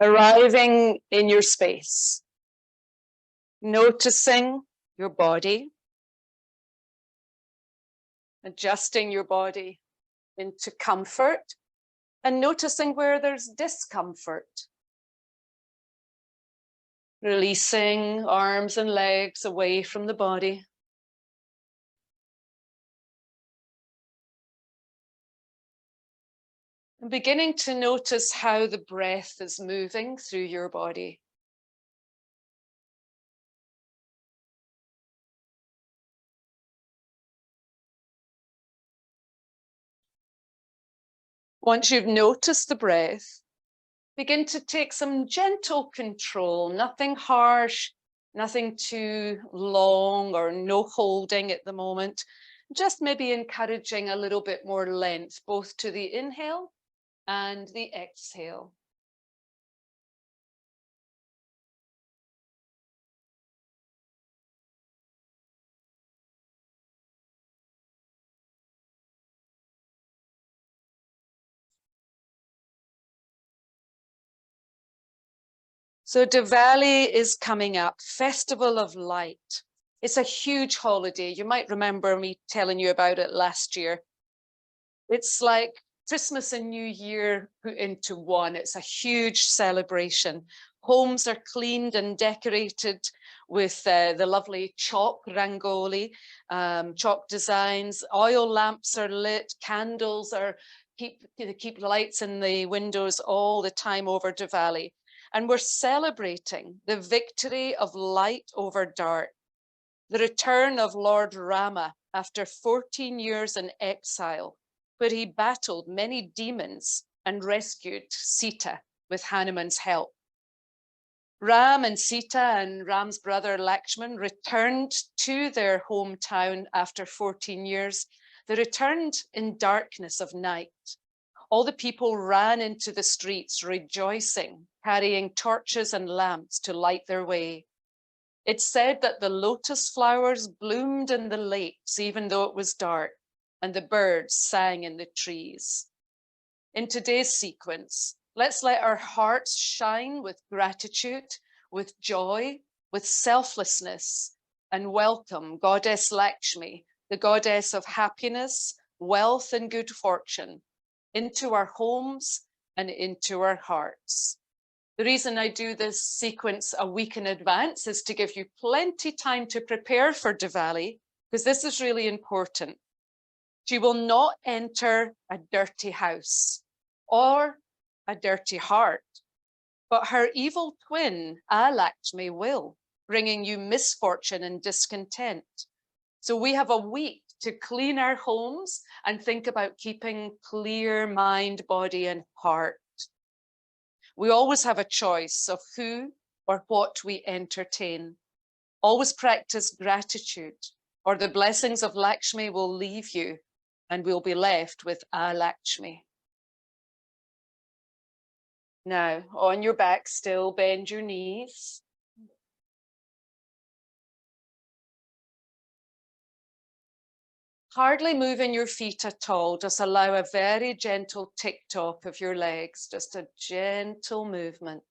Arriving in your space, noticing your body, adjusting your body into comfort, and noticing where there's discomfort. Releasing arms and legs away from the body. And beginning to notice how the breath is moving through your body. Once you've noticed the breath, begin to take some gentle control, nothing harsh, nothing too long or no holding at the moment. Just maybe encouraging a little bit more length, both to the inhale and the exhale. So Diwali is coming up, Festival of Light. It's a huge holiday. You might remember me telling you about it last year. It's like Christmas and New Year put into one. It's a huge celebration. Homes are cleaned and decorated with the lovely chalk rangoli, chalk designs. Oil lamps are lit, candles are keep lights in the windows all the time over Diwali. And we're celebrating the victory of light over dark, the return of Lord Rama after 14 years in exile, where he battled many demons and rescued Sita with Hanuman's help. Ram and Sita and Ram's brother Lakshman returned to their hometown after 14 years. They returned in darkness of night. All the people ran into the streets rejoicing, carrying torches and lamps to light their way. It's said that the lotus flowers bloomed in the lakes, even though it was dark, and the birds sang in the trees. In today's sequence, let's let our hearts shine with gratitude, with joy, with selflessness, and welcome Goddess Lakshmi, the goddess of happiness, wealth, and good fortune, into our homes and into our hearts. The reason I do this sequence a week in advance is to give you plenty time to prepare for Diwali, because this is really important. She will not enter a dirty house or a dirty heart, but her evil twin, Lakshmi, will, bringing you misfortune and discontent. So we have a week to clean our homes and think about keeping clear mind, body, and heart. We always have a choice of who or what we entertain. Always practice gratitude, or the blessings of Lakshmi will leave you and we'll be left with Lakshmi. Now, on your back still, bend your knees. Hardly moving your feet at all, just allow a very gentle tick-tock of your legs, just a gentle movement.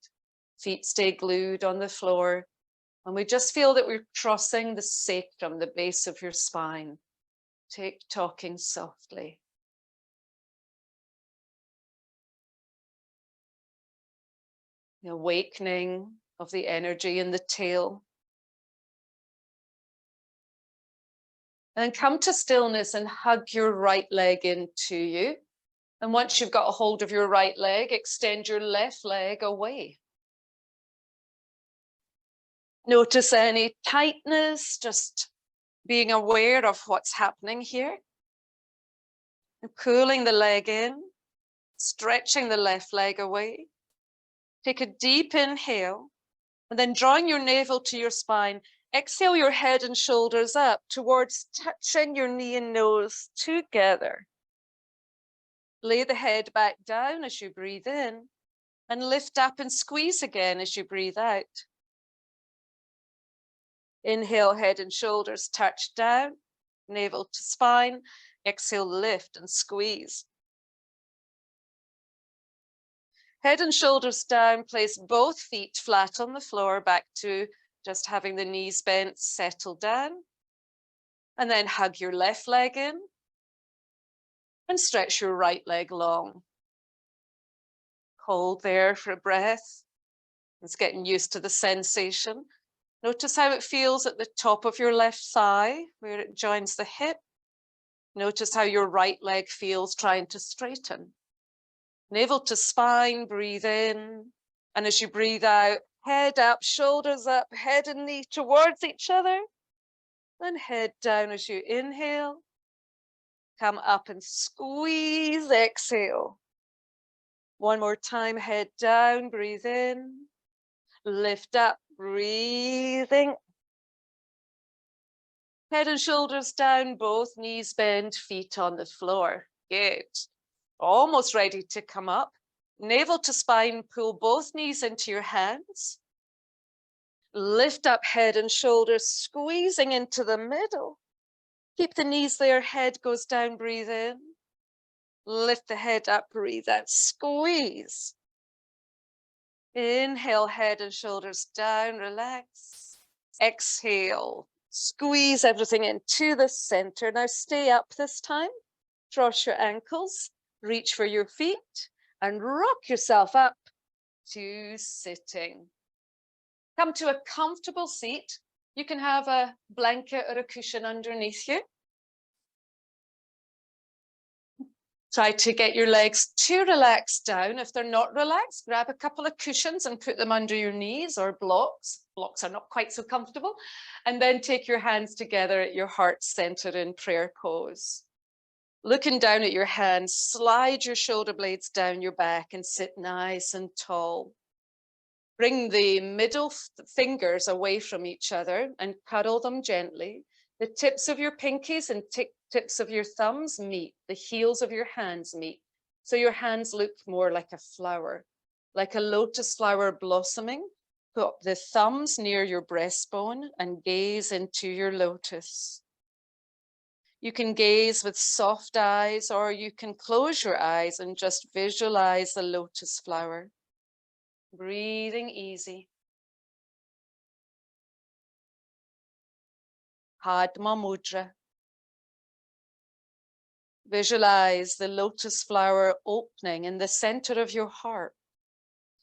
Feet stay glued on the floor, and we just feel that we're crossing the sacrum, the base of your spine, tick-tocking softly. The awakening of the energy in the tail. And come to stillness and hug your right leg into you. And once you've got a hold of your right leg, extend your left leg away. Notice any tightness, just being aware of what's happening here. And pulling the leg in, stretching the left leg away. Take a deep inhale, and then drawing your navel to your spine, exhale your head and shoulders up towards touching your knee and nose together. Lay the head back down as you breathe in, and lift up and squeeze again as you breathe out. Inhale, head and shoulders touch down, navel to spine. Exhale, lift and squeeze. Head and shoulders down, place both feet flat on the floor, back to just having the knees bent, settle down. And then hug your left leg in and stretch your right leg long. Hold there for a breath. It's getting used to the sensation. Notice how it feels at the top of your left thigh, where it joins the hip. Notice how your right leg feels trying to straighten. Navel to spine, breathe in. And as you breathe out, head up, shoulders up, head and knee towards each other. Then head down as you inhale. Come up and squeeze, exhale. One more time, head down, breathe in. Lift up, breathing. Head and shoulders down, both knees bend, feet on the floor. Good. Almost ready to come up. Navel to spine, pull both knees into your hands. Lift up head and shoulders, squeezing into the middle. Keep the knees there, head goes down, breathe in. Lift the head up, breathe out, squeeze. Inhale, head and shoulders down, relax. Exhale, squeeze everything into the center. Now stay up this time. Cross your ankles, reach for your feet, and rock yourself up to sitting. Come to a comfortable seat. You can have a blanket or a cushion underneath you. Try to get your legs to relax down. If they're not relaxed, grab a couple of cushions and put them under your knees, or blocks. Blocks are not quite so comfortable. And then take your hands together at your heart center in prayer pose. Looking down at your hands, slide your shoulder blades down your back and sit nice and tall. Bring the middle fingers away from each other and cuddle them gently. The tips of your pinkies and tips of your thumbs meet. The heels of your hands meet. So your hands look more like a flower, like a lotus flower blossoming. Put the thumbs near your breastbone and gaze into your lotus. You can gaze with soft eyes, or you can close your eyes and just visualize the lotus flower. Breathing easy. Padma Mudra. Visualize the lotus flower opening in the center of your heart,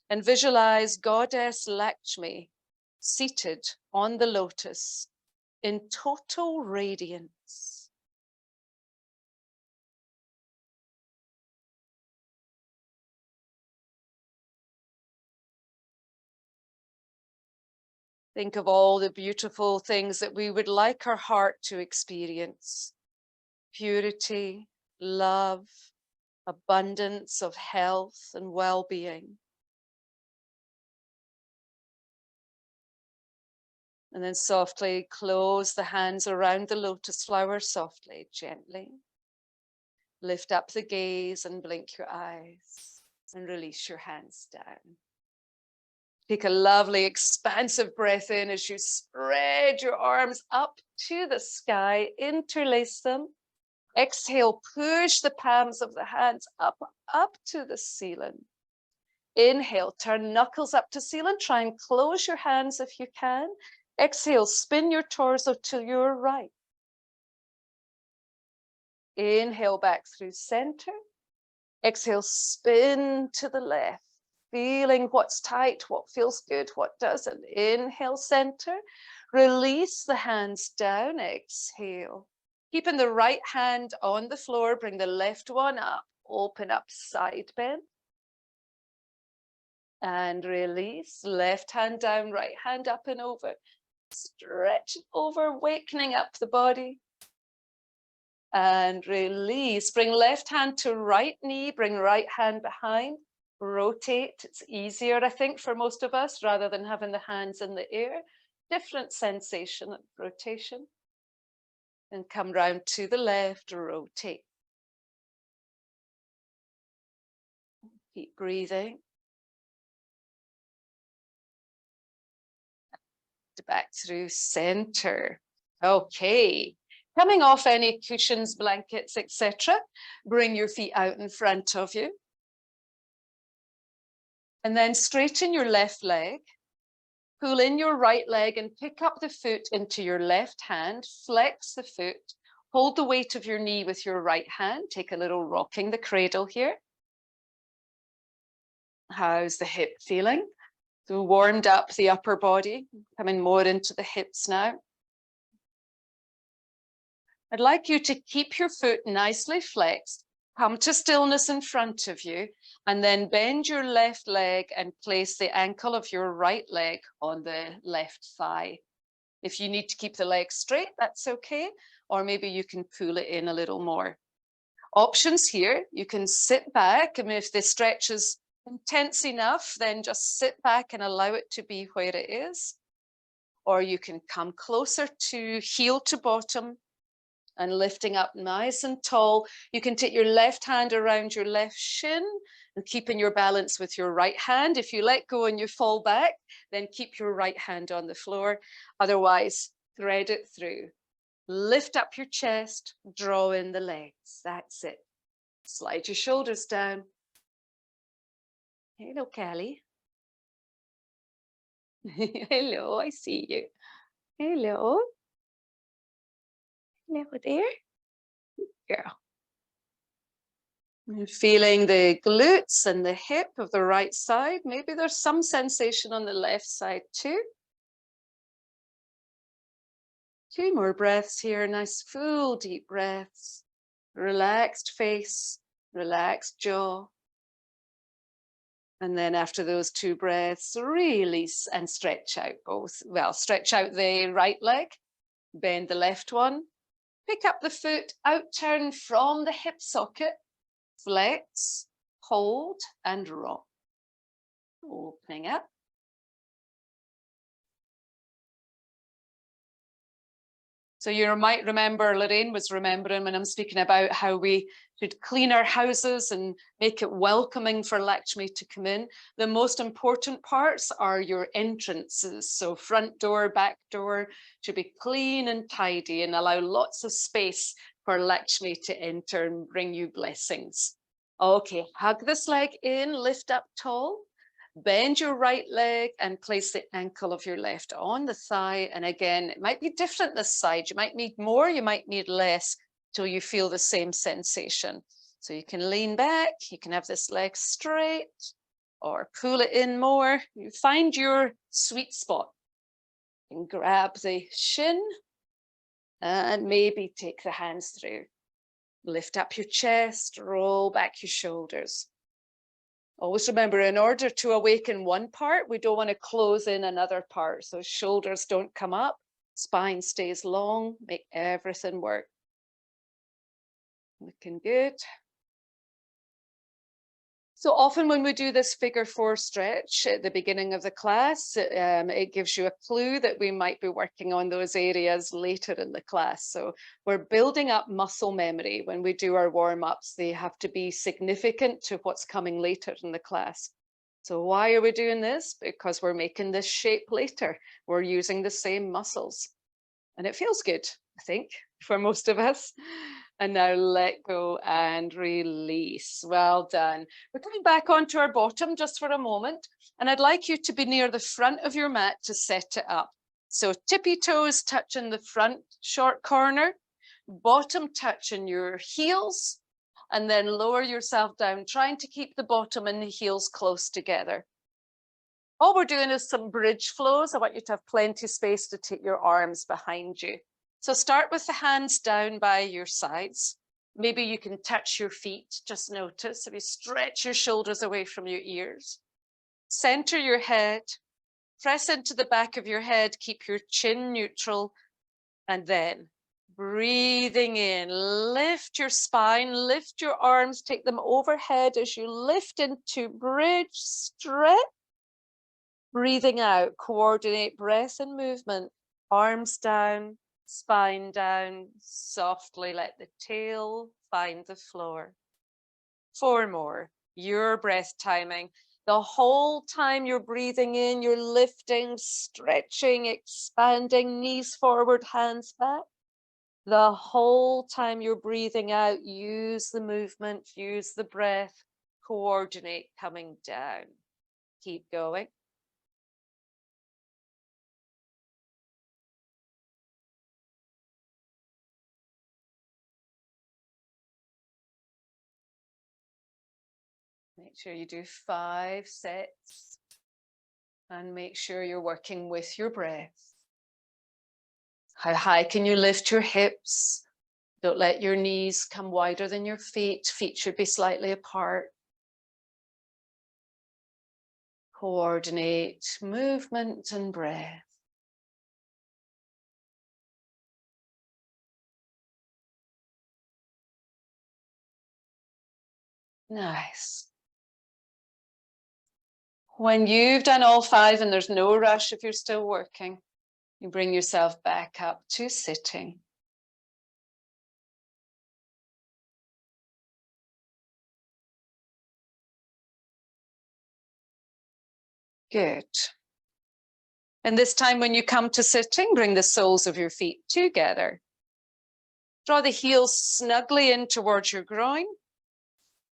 and visualize Goddess Lakshmi seated on the lotus in total radiance. Think of all the beautiful things that we would like our heart to experience. Purity, love, abundance of health and well-being. And then softly close the hands around the lotus flower, softly, gently. Lift up the gaze and blink your eyes and release your hands down. Take a lovely expansive breath in as you spread your arms up to the sky, interlace them. Exhale, push the palms of the hands up to the ceiling. Inhale, turn knuckles up to ceiling. Try and close your hands if you can. Exhale, spin your torso to your right. Inhale back through center. Exhale, spin to the left. Feeling what's tight, what feels good, what doesn't. Inhale, center. Release the hands down. Exhale. Keeping the right hand on the floor, bring the left one up. Open up, side bend. And release. Left hand down, right hand up and over. Stretch over, awakening up the body. And release. Bring left hand to right knee, bring right hand behind. Rotate. It's easier, I think, for most of us, rather than having the hands in the air. Different sensation of rotation. And come round to the left, rotate. Keep breathing. Back through center. Okay. Coming off any cushions, blankets, etc. Bring your feet out in front of you. And then straighten your left leg. Pull in your right leg and pick up the foot into your left hand. Flex the foot. Hold the weight of your knee with your right hand. Take a little rocking the cradle here. How's the hip feeling? So warmed up the upper body, coming more into the hips now. I'd like you to keep your foot nicely flexed. Come to stillness in front of you, and then bend your left leg and place the ankle of your right leg on the left thigh. If you need to keep the leg straight, that's okay, or maybe you can pull it in a little more. Options here, you can sit back, and if the stretch is intense enough, then just sit back and allow it to be where it is. Or you can come closer to heel to bottom, and lifting up nice and tall. You can take your left hand around your left shin and keeping your balance with your right hand. If you let go and you fall back, then keep your right hand on the floor. Otherwise, thread it through. Lift up your chest, draw in the legs. That's it. Slide your shoulders down. Hello, Callie. Hello, I see you. Hello. Hello there. Girl. And feeling the glutes and the hip of the right side. Maybe there's some sensation on the left side too. 2 more breaths here. Nice full deep breaths. Relaxed face, relaxed jaw. And then after those 2 breaths, release and stretch out both. Well, stretch out the right leg, bend the left one. Pick up the foot, out turn from the hip socket, flex, hold, and rock. Opening up. So you might remember, Lorraine was remembering when I'm speaking about how we should clean our houses and make it welcoming for Lakshmi to come in. The most important parts are your entrances. So front door, back door should be clean and tidy and allow lots of space for Lakshmi to enter and bring you blessings. Okay, hug this leg in, lift up tall. Bend your right leg and place the ankle of your left on the thigh. And again, it might be different this side. You might need more, you might need less till you feel the same sensation. So you can lean back, you can have this leg straight or pull it in more. You find your sweet spot. You can grab the shin and maybe take the hands through. Lift up your chest, roll back your shoulders. Always remember, in order to awaken one part, we don't want to close in another part. So shoulders don't come up, spine stays long, make everything work. Looking good. So often when we do this figure 4 stretch at the beginning of the class, it gives you a clue that we might be working on those areas later in the class. So we're building up muscle memory. When we do our warm-ups, they have to be significant to what's coming later in the class. So why are we doing this? Because we're making this shape later. We're using the same muscles. And it feels good, I think, for most of us. And now let go and release. Well done. We're coming back onto our bottom just for a moment. And I'd like you to be near the front of your mat to set it up. So tippy toes touching the front short corner, bottom touching your heels, and then lower yourself down, trying to keep the bottom and the heels close together. All we're doing is some bridge flows. I want you to have plenty of space to take your arms behind you. So start with the hands down by your sides. Maybe you can touch your feet. Just notice if you stretch your shoulders away from your ears. Center your head. Press into the back of your head. Keep your chin neutral. And then breathing in. Lift your spine. Lift your arms. Take them overhead as you lift into bridge. Stretch. Breathing out. Coordinate breath and movement. Arms down. Spine down, softly let the tail find the floor. 4 more, your breath timing. The whole time you're breathing in, you're lifting, stretching, expanding, knees forward, hands back. The whole time you're breathing out, use the movement, use the breath, coordinate coming down. Keep going. Make sure you do 5 sets and make sure you're working with your breath. How high can you lift your hips? Don't let your knees come wider than your feet. Feet should be slightly apart. Coordinate movement and breath. Nice. When you've done all 5 and there's no rush if you're still working, you bring yourself back up to sitting. Good. And this time when you come to sitting, bring the soles of your feet together. Draw the heels snugly in towards your groin.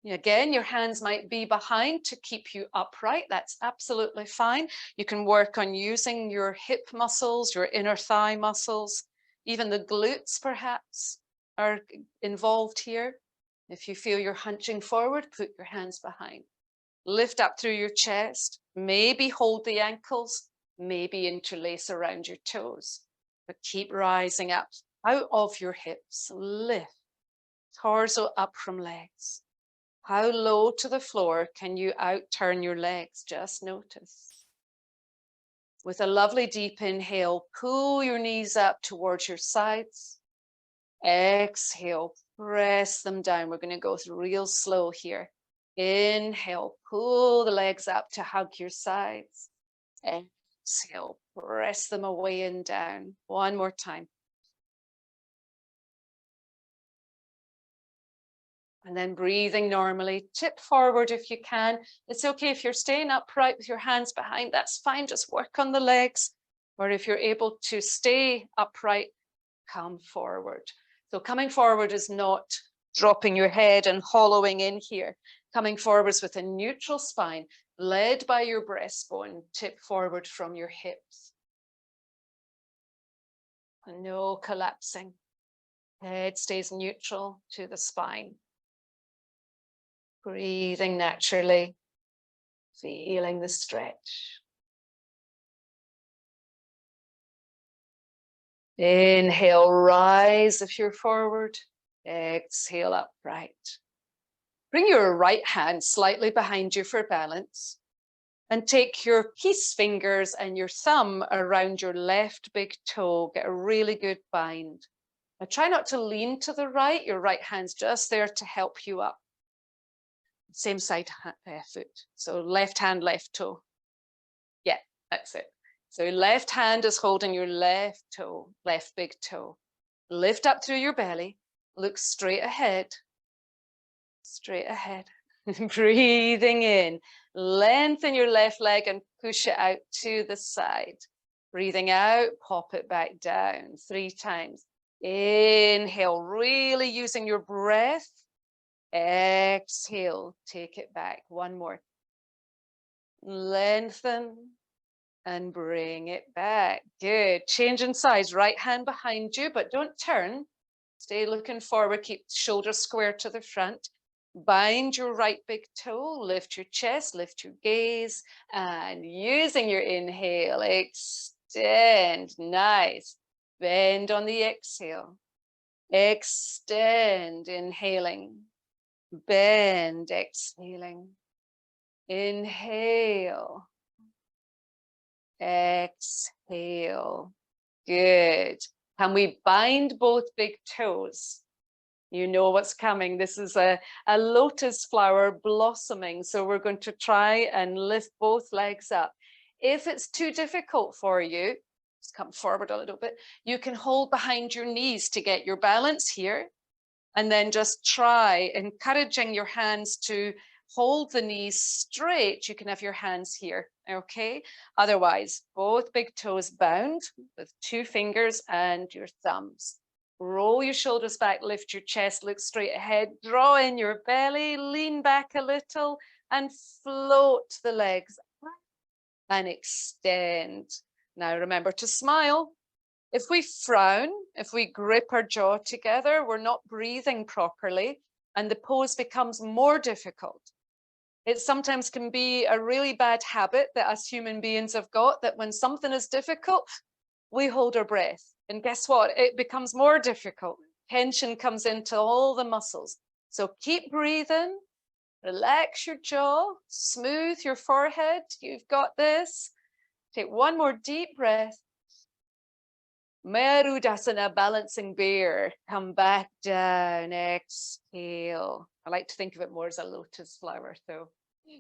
Again, your hands might be behind to keep you upright. That's absolutely fine. You can work on using your hip muscles, your inner thigh muscles, even the glutes perhaps are involved here. If you feel you're hunching forward, put your hands behind. Lift up through your chest, maybe hold the ankles, maybe interlace around your toes, but keep rising up out of your hips. Lift, torso up from legs. How low to the floor can you out-turn your legs? Just notice. With a lovely deep inhale, pull your knees up towards your sides. Exhale, press them down. We're going to go through real slow here. Inhale, pull the legs up to hug your sides. Exhale, press them away and down. One more time. And then breathing normally, tip forward if you can. It's okay if you're staying upright with your hands behind, that's fine, just work on the legs. Or if you're able to stay upright, come forward. So coming forward is not dropping your head and hollowing in here. Coming forwards with a neutral spine, led by your breastbone, tip forward from your hips. And no collapsing. Head stays neutral to the spine. Breathing naturally, feeling the stretch. Inhale, rise if you're forward. Exhale, upright. Bring your right hand slightly behind you for balance and take your peace fingers and your thumb around your left big toe. Get a really good bind. Now try not to lean to the right. Your right hand's just there to help you up. Same side foot. So left hand, left toe. Yeah, that's it. So left hand is holding your left toe, left big toe. Lift up through your belly. Look straight ahead. Straight ahead. Breathing in. Lengthen your left leg and push it out to the side. Breathing out, pop it back down 3 times. Inhale, really using your breath. Exhale, take it back. One more. Lengthen and bring it back. Good. Change in size. Right hand behind you, but don't turn. Stay looking forward. Keep shoulders square to the front. Bind your right big toe. Lift your chest, lift your gaze, and using your inhale, extend. Nice. Bend on the exhale. Extend, inhaling. Bend, exhaling. Inhale. Exhale. Good. Can we bind both big toes? You know what's coming. This is a lotus flower blossoming. So we're going to try and lift both legs up. If it's too difficult for you, just come forward a little bit. You can hold behind your knees to get your balance here. And then just try encouraging your hands to hold the knees straight. You can have your hands here, okay? Otherwise, both big toes bound with 2 fingers and your thumbs. Roll your shoulders back, lift your chest, look straight ahead, draw in your belly, lean back a little and float the legs and extend. Now remember to smile. If we frown, if we grip our jaw together, we're not breathing properly and the pose becomes more difficult. It sometimes can be a really bad habit that us human beings have got, that when something is difficult, we hold our breath. And guess what? It becomes more difficult. Tension comes into all the muscles. So keep breathing, relax your jaw, smooth your forehead. You've got this. Take one more deep breath. Merudasana, balancing bear. Come back down, exhale. I like to think of it more as a lotus flower though.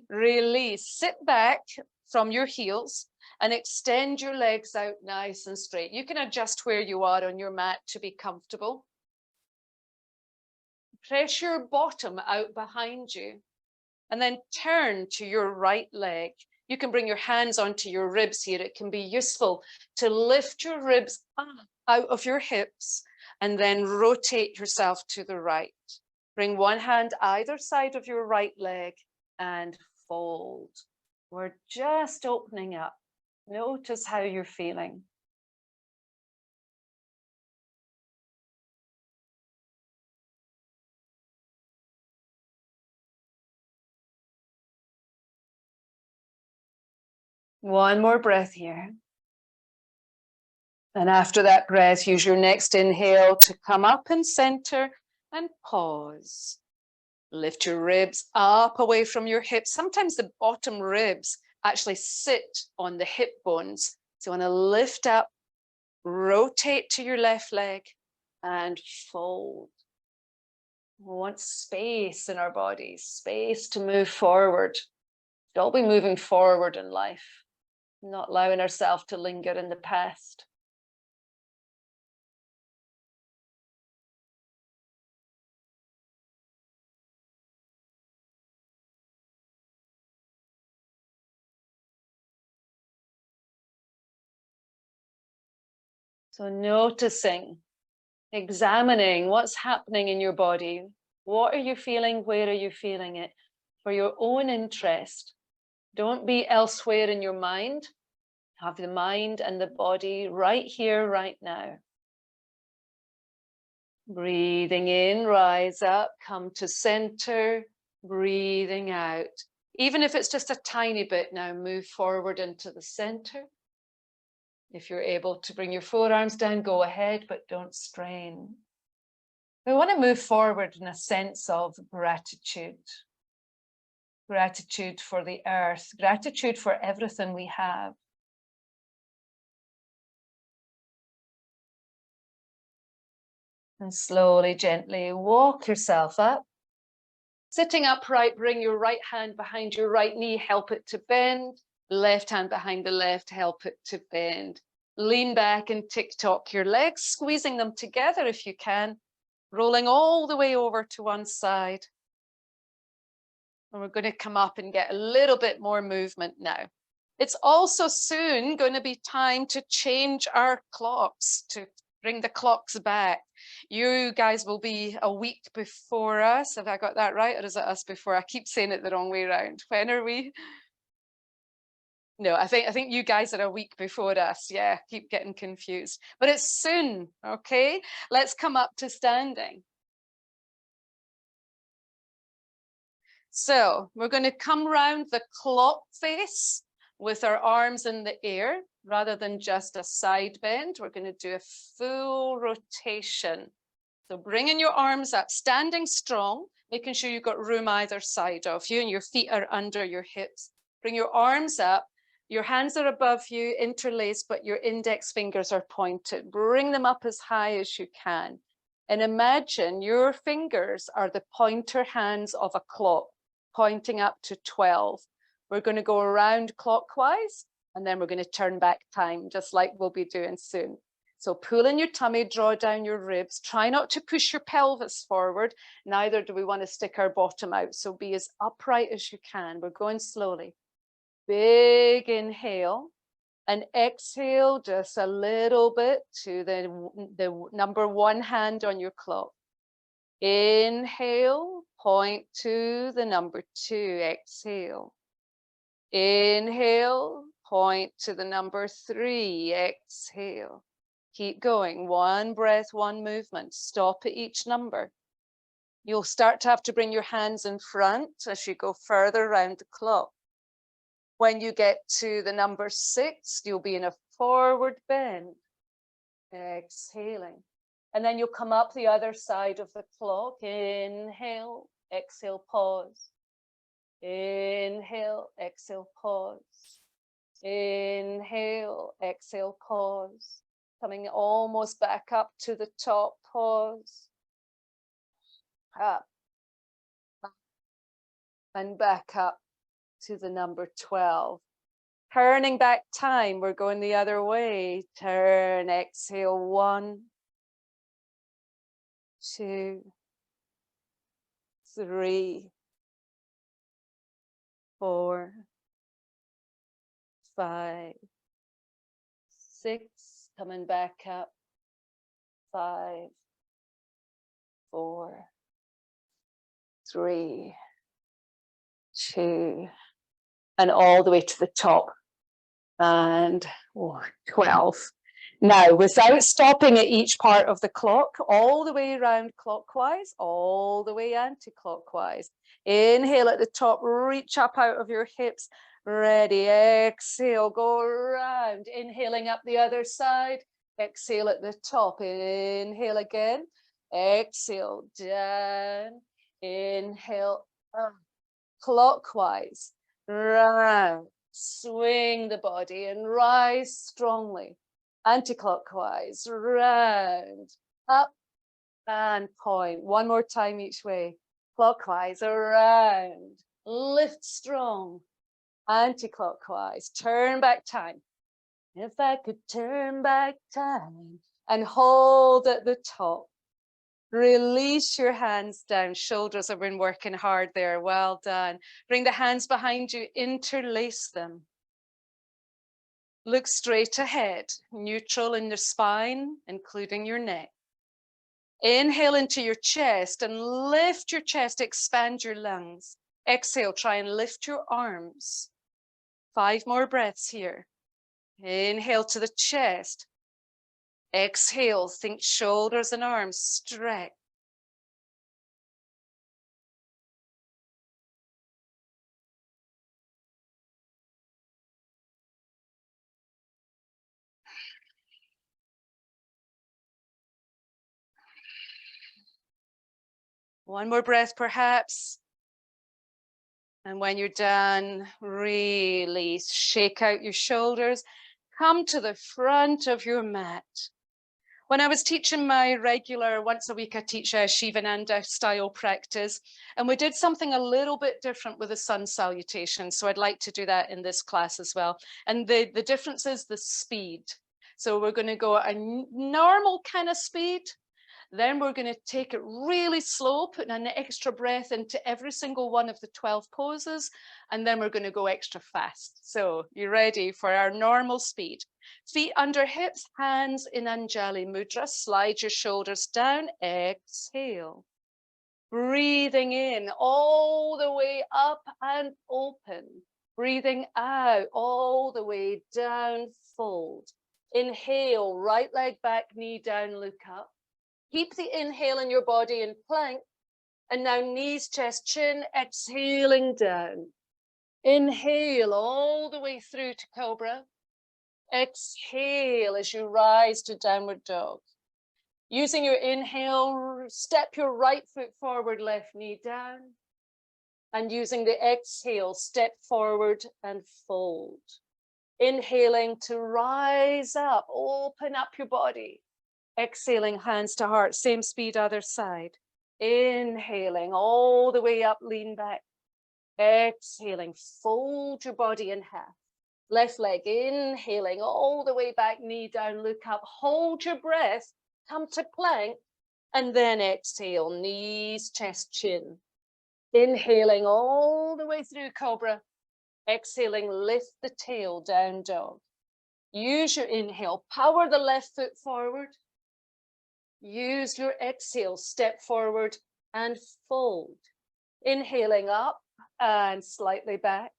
Release, sit back from your heels and extend your legs out nice and straight. You can adjust where you are on your mat to be comfortable. Press your bottom out behind you and then turn to your right leg. You can bring your hands onto your ribs here. It can be useful to lift your ribs up out of your hips and then rotate yourself to the right. Bring one hand either side of your right leg and fold. We're just opening up. Notice how you're feeling. One more breath here. And after that breath, use your next inhale to come up and center and pause. Lift your ribs up away from your hips. Sometimes the bottom ribs actually sit on the hip bones. So you want to lift up, rotate to your left leg and fold. We want space in our bodies, space to move forward. We'll all be moving forward in life, not allowing ourselves to linger in the past. So noticing, examining what's happening in your body. What are you feeling? Where are you feeling it? For your own interest. Don't be elsewhere in your mind. Have the mind and the body right here, right now. Breathing in, rise up, come to center, breathing out. Even if it's just a tiny bit now, move forward into the center. If you're able to bring your forearms down, go ahead, but don't strain. We want to move forward in a sense of gratitude. Gratitude for the earth, gratitude for everything we have. And slowly, gently walk yourself up. Sitting upright, bring your right hand behind your right knee, help it to bend. Left hand behind the left, help it to bend. Lean back and tick-tock your legs, squeezing them together if you can, rolling all the way over to one side. And we're going to come up and get a little bit more movement now. It's also soon going to be time to change our clocks, to bring the clocks back. You guys will be a week before us. Have I got that right? Or is it us before? I keep saying it the wrong way around. When are we? No, I think you guys are a week before us. Yeah, keep getting confused. But it's soon, okay? Let's come up to standing. So we're going to come round the clock face with our arms in the air rather than just a side bend. We're going to do a full rotation. So bringing your arms up, standing strong, making sure you've got room either side of you and your feet are under your hips. Bring your arms up. Your hands are above you, interlaced, but your index fingers are pointed. Bring them up as high as you can. And imagine your fingers are the pointer hands of a clock, pointing up to 12. We're going to go around clockwise, and then we're going to turn back time, just like we'll be doing soon. So pull in your tummy, draw down your ribs. Try not to push your pelvis forward. Neither do we want to stick our bottom out. So be as upright as you can. We're going slowly. Big inhale and exhale just a little bit to the number one hand on your clock. Inhale, point to the number 2, exhale. Inhale, point to the number 3, exhale. Keep going, one breath, one movement, stop at each number. You'll start to have to bring your hands in front as you go further around the clock. When you get to the number 6, you'll be in a forward bend, exhaling. And then you'll come up the other side of the clock, inhale, exhale, pause. Inhale, exhale, pause. Inhale, exhale, pause. Coming almost back up to the top, pause. Up. And back up to the number 12. Turning back time, we're going the other way. Turn, exhale, 1, 2, 3, 4, 5, 6, coming back up, 5, 4, 3, 2, and all the way to the top, and 12. Now, without stopping at each part of the clock, all the way around clockwise, all the way anti-clockwise. Inhale at the top, reach up out of your hips. Ready, exhale, go around. Inhaling up the other side. Exhale at the top, inhale again. Exhale, down. Inhale, up. Clockwise, round. Swing the body and rise strongly. Anti-clockwise, round, up, and point. One more time each way. Clockwise, around, lift strong. Anti-clockwise, turn back time. If I could turn back time, and hold at the top. Release your hands down. Shoulders have been working hard there. Well done. Bring the hands behind you, interlace them. Look straight ahead, neutral in your spine, including your neck. Inhale into your chest and lift your chest, expand your lungs. Exhale, try and lift your arms. 5 more breaths here. Inhale to the chest. Exhale, think shoulders and arms stretch. One more breath, perhaps. And when you're done, release. Shake out your shoulders. Come to the front of your mat. When I was teaching my regular, once a week I teach a Shivananda style practice, and we did something a little bit different with the sun salutation. So I'd like to do that in this class as well. And the difference is the speed. So we're going to go at a normal kind of speed. Then we're going to take it really slow, putting an extra breath into every single one of the 12 poses. And then we're going to go extra fast. So you ready for our normal speed? Feet under hips, hands in Anjali Mudra. Slide your shoulders down. Exhale. Breathing in all the way up and open. Breathing out all the way down, fold. Inhale, right leg back, knee down, look up. Keep the inhale in your body in plank. And now knees, chest, chin, exhaling down. Inhale all the way through to cobra. Exhale as you rise to downward dog. Using your inhale, step your right foot forward, left knee down. And using the exhale, step forward and fold. Inhaling to rise up, open up your body. Exhaling, hands to heart, same speed, other side. Inhaling all the way up, lean back. Exhaling, fold your body in half. Left leg, inhaling all the way back, knee down, look up. Hold your breath, come to plank, and then exhale, knees, chest, chin. Inhaling all the way through cobra. Exhaling, lift the tail, down dog. Use your inhale, power the left foot forward. Use your exhale, step forward and fold. Inhaling up and slightly back.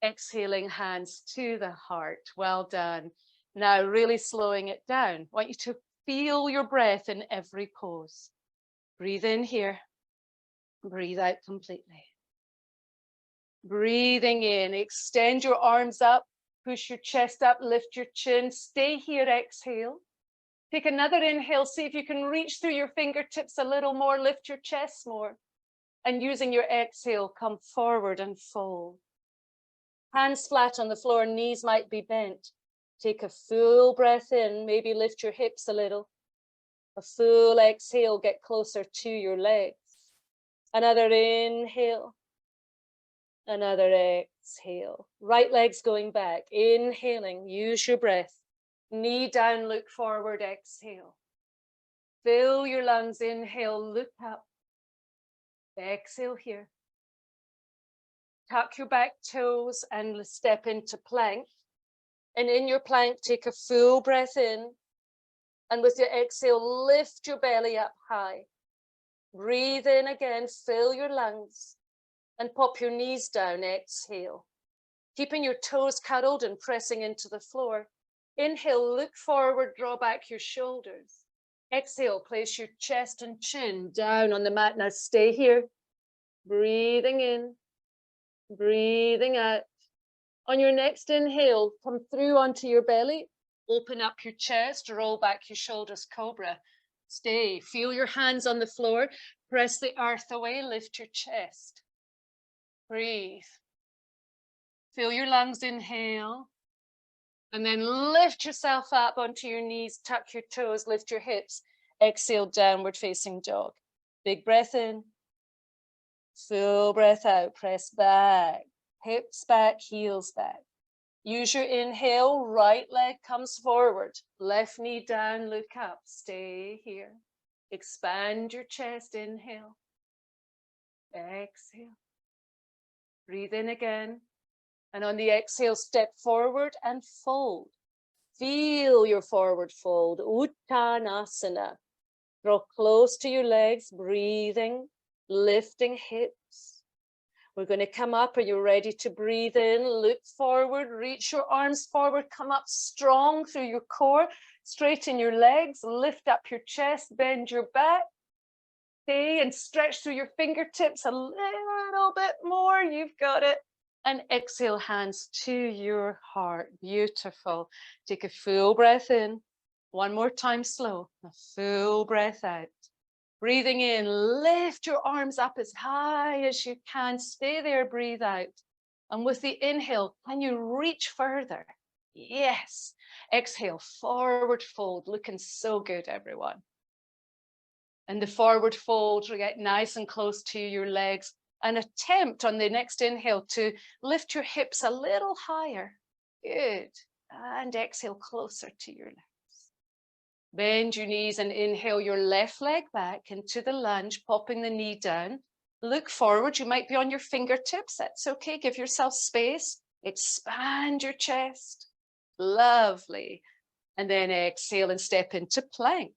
Exhaling, hands to the heart. Well done. Now really slowing it down. I want you to feel your breath in every pose. Breathe in here. Breathe out completely. Breathing in, extend your arms up, push your chest up, lift your chin, stay here, exhale. Take another inhale, see if you can reach through your fingertips a little more, lift your chest more. And using your exhale, come forward and fold. Hands flat on the floor, knees might be bent. Take a full breath in, maybe lift your hips a little. A full exhale, get closer to your legs. Another inhale. Another exhale. Right leg's going back. Inhaling, use your breath. Knee down, look forward, exhale. Fill your lungs, inhale, look up. Exhale here. Tuck your back toes and step into plank. And in your plank, take a full breath in. And with your exhale, lift your belly up high. Breathe in again, fill your lungs. And pop your knees down, exhale. Keeping your toes cuddled and pressing into the floor. Inhale, look forward, draw back your shoulders. Exhale, place your chest and chin down on the mat. Now stay here. Breathing in, breathing out. On your next inhale, come through onto your belly. Open up your chest, roll back your shoulders, cobra. Stay, feel your hands on the floor. Press the earth away, lift your chest. Breathe. Fill your lungs, inhale. And then lift yourself up onto your knees, tuck your toes, lift your hips. Exhale, downward facing dog. Big breath in. Full breath out, press back. Hips back, heels back. Use your inhale, right leg comes forward. Left knee down, look up, stay here. Expand your chest, inhale. Exhale. Breathe in again. And on the exhale, step forward and fold. Feel your forward fold, Uttanasana. Draw close to your legs, breathing, lifting hips. We're going to come up. Are you ready to breathe in? Look forward, reach your arms forward, come up strong through your core, straighten your legs, lift up your chest, bend your back. Stay and stretch through your fingertips a little bit more. You've got it. And exhale, hands to your heart. Beautiful. Take a full breath in. One more time, slow. A full breath out. Breathing in, lift your arms up as high as you can. Stay there, breathe out. And with the inhale, can you reach further? Yes. Exhale, forward fold. Looking so good, everyone. And the forward fold, get nice and close to your legs. And attempt on the next inhale to lift your hips a little higher. Good. And exhale closer to your legs. Bend your knees and inhale your left leg back into the lunge, popping the knee down. Look forward. You might be on your fingertips. That's okay. Give yourself space. Expand your chest. Lovely. And then exhale and step into plank.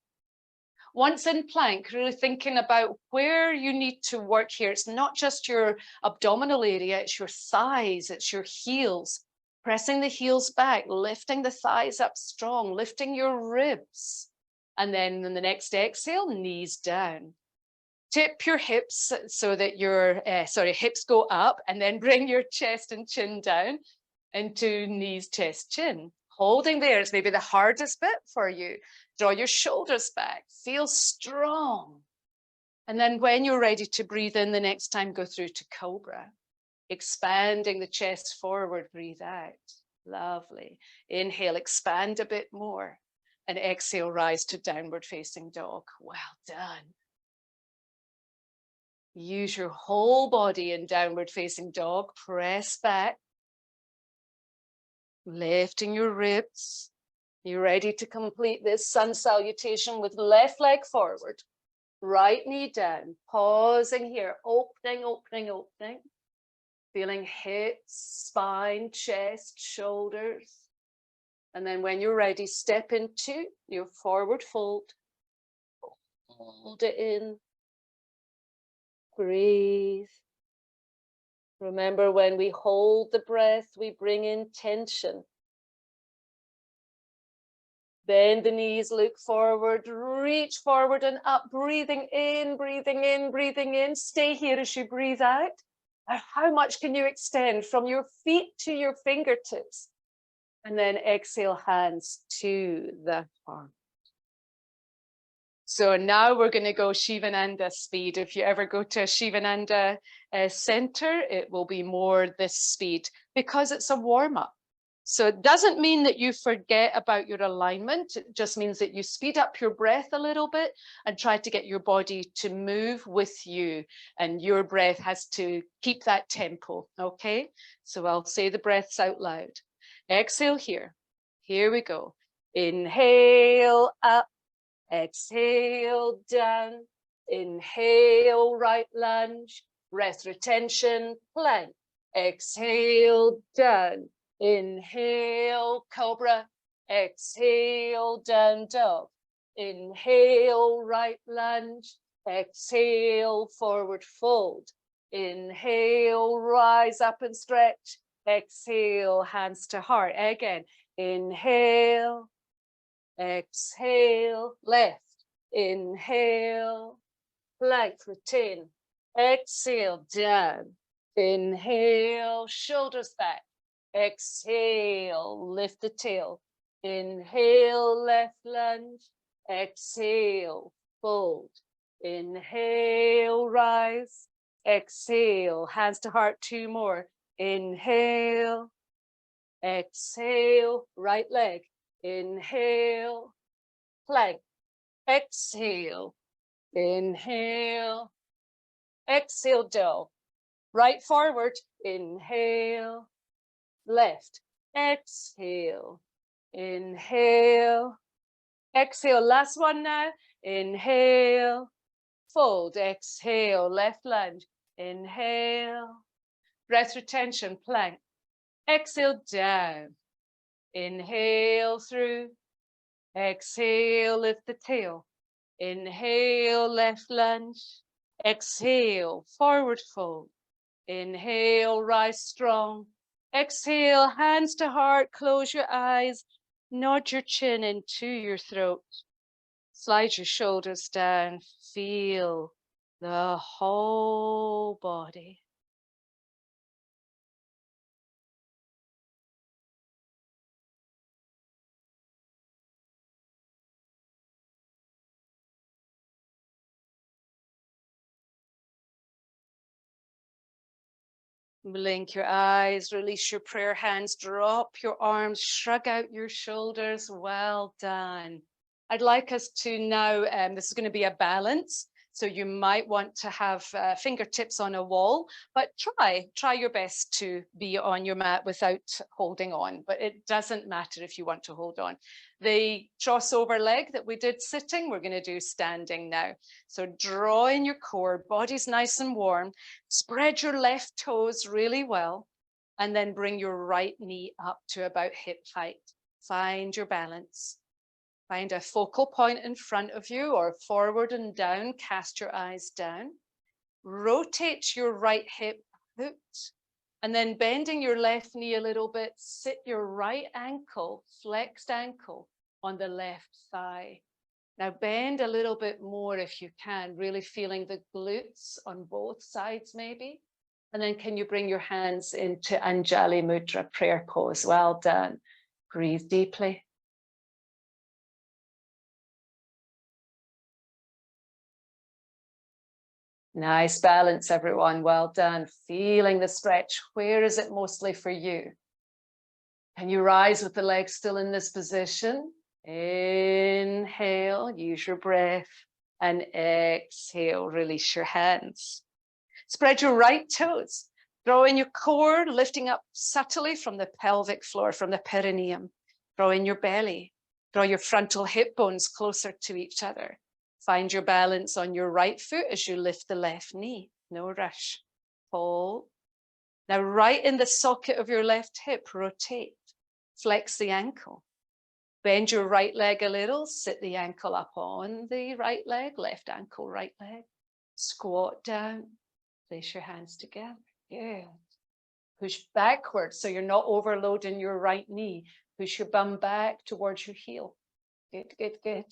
Once in plank, really thinking about where you need to work here. It's not just your abdominal area, it's your thighs, it's your heels. Pressing the heels back, lifting the thighs up strong, lifting your ribs. And then in the next exhale, knees down. Tip your hips so that your, hips go up, and then bring your chest and chin down into knees, chest, chin. Holding there is maybe the hardest bit for you. Draw your shoulders back, feel strong. And then when you're ready to breathe in the next time, go through to cobra. Expanding the chest forward, breathe out. Lovely. Inhale, expand a bit more. And exhale, rise to downward facing dog. Well done. Use your whole body in downward facing dog. Press back. Lifting your ribs. You're ready to complete this sun salutation with left leg forward, right knee down, pausing here, opening, opening, opening. Feeling hips, spine, chest, shoulders. And then when you're ready, step into your forward fold. Hold it in. Breathe. Remember, when we hold the breath, we bring in tension. Bend the knees, look forward, reach forward and up, breathing in, breathing in, breathing in. Stay here as you breathe out. How much can you extend from your feet to your fingertips? And then exhale, hands to the heart. So now we're going to go Shivananda speed. If you ever go to a Shivananda center, it will be more this speed because it's a warm-up. So it doesn't mean that you forget about your alignment. It just means that you speed up your breath a little bit and try to get your body to move with you. And your breath has to keep that tempo, okay? So I'll say the breaths out loud. Exhale here. Here we go. Inhale up, exhale down. Inhale, right lunge, breath retention, plank. Exhale down. Inhale, cobra. Exhale, down dog. Inhale, right lunge. Exhale, forward fold. Inhale, rise up and stretch. Exhale, hands to heart. Again, inhale, exhale, left. Inhale, plank, retain. Exhale, down. Inhale, shoulders back. Exhale, lift the tail. Inhale, left lunge. Exhale, fold. Inhale, rise. Exhale, hands to heart, 2 more. Inhale, exhale, right leg. Inhale, plank. Exhale, inhale, exhale, dog. Right forward, inhale, left, exhale, inhale, exhale. Last one now. Inhale, fold, exhale, left lunge, inhale, breath retention, plank. Exhale, down. Inhale through. Exhale, lift the tail. Inhale, left lunge. Exhale, forward fold. Inhale, rise strong. Exhale, hands to heart, close your eyes. Nod your chin into your throat. Slide your shoulders down. Feel the whole body. Blink your eyes, release your prayer hands, drop your arms, shrug out your shoulders. Well done. I'd like us to now, this is going to be a balance. So you might want to have fingertips on a wall, but try your best to be on your mat without holding on. But it doesn't matter if you want to hold on. The crossover leg that we did sitting, we're going to do standing now. So draw in your core, body's nice and warm. Spread your left toes really well, and then bring your right knee up to about hip height. Find your balance. Find a focal point in front of you or forward and down. Cast your eyes down. Rotate your right hip out, and then bending your left knee a little bit, sit your right ankle, flexed ankle, on the left thigh. Now bend a little bit more if you can, really feeling the glutes on both sides maybe. And then can you bring your hands into Anjali Mudra, prayer pose? Well done. Breathe deeply. Nice balance, everyone. Well done. Feeling the stretch. Where is it mostly for you? Can you rise with the legs still in this position? Inhale, use your breath, and exhale, release your hands. Spread your right toes. Draw in your core, lifting up subtly from the pelvic floor, from the perineum. Draw in your belly. Draw your frontal hip bones closer to each other. Find your balance on your right foot as you lift the left knee. No rush. Hold. Now, right in the socket of your left hip, rotate. Flex the ankle. Bend your right leg a little. Sit the ankle up on the right leg. Left ankle, right leg. Squat down. Place your hands together. Good. Push backwards so you're not overloading your right knee. Push your bum back towards your heel. Good, good, good.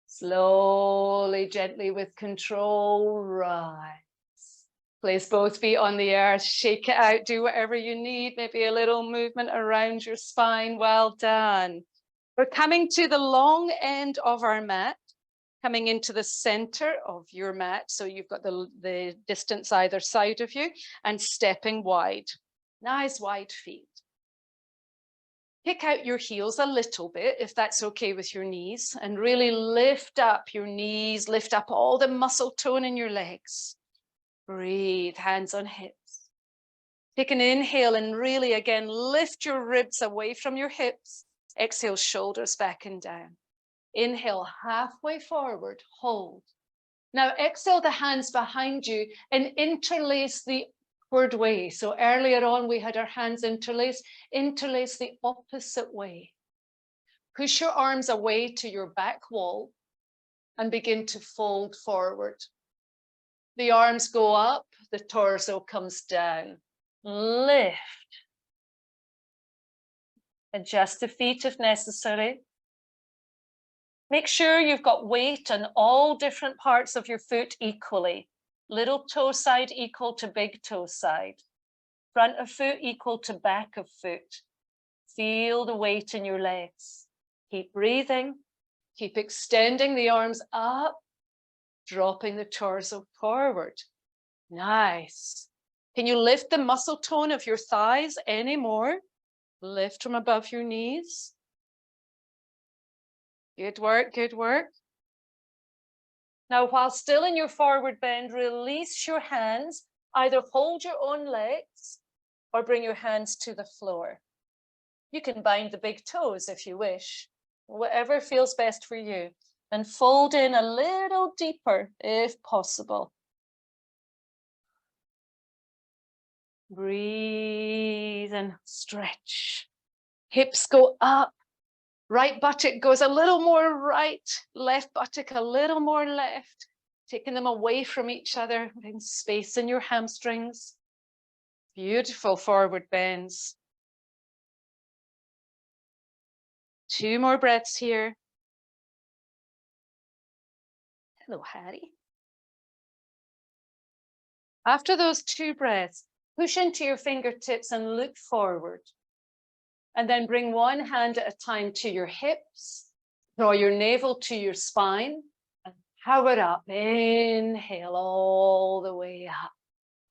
Slowly, gently, with control, rise. Place both feet on the earth, shake it out, do whatever you need, maybe a little movement around your spine. Well done. We're coming to the long end of our mat, coming into the center of your mat. So you've got the distance either side of you and stepping wide. Nice wide feet. Kick out your heels a little bit, if that's okay with your knees, and really lift up your knees, lift up all the muscle tone in your legs. Breathe, hands on hips. Take an inhale and really, again, lift your ribs away from your hips. Exhale, shoulders back and down. Inhale, halfway forward, hold. Now exhale the hands behind you and interlace the upward way. So earlier on, we had our hands interlaced. Interlace the opposite way. Push your arms away to your back wall and begin to fold forward. The arms go up, the torso comes down. Lift. Adjust the feet if necessary. Make sure you've got weight on all different parts of your foot equally. Little toe side equal to big toe side. Front of foot equal to back of foot. Feel the weight in your legs. Keep breathing. Keep extending the arms up. Dropping the torso forward. Nice. Can you lift the muscle tone of your thighs any more? Lift from above your knees. Good work, good work. Now, while still in your forward bend, release your hands. Either hold your own legs or bring your hands to the floor. You can bind the big toes if you wish, whatever feels best for you. And fold in a little deeper if possible. Breathe and stretch. Hips go up. Right buttock goes a little more right. Left buttock a little more left. Taking them away from each other. Putting space in your hamstrings. Beautiful forward bends. 2 more breaths here. Hello, Harry. After those 2 breaths, push into your fingertips and look forward. And then bring one hand at a time to your hips. Draw your navel to your spine and power up. Inhale all the way up.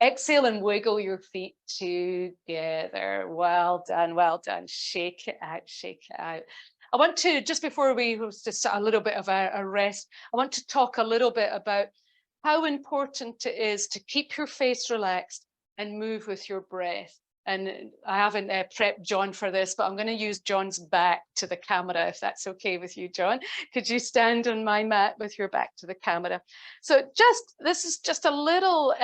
Exhale and wiggle your feet together. Well done, well done. Shake it out, shake it out. I want to, just before we just a little bit of a rest, I want to talk a little bit about how important it is to keep your face relaxed and move with your breath. And I haven't prepped John for this, but I'm going to use John's back to the camera, if that's okay with you, John. Could you stand on my mat with your back to the camera? So this is just a little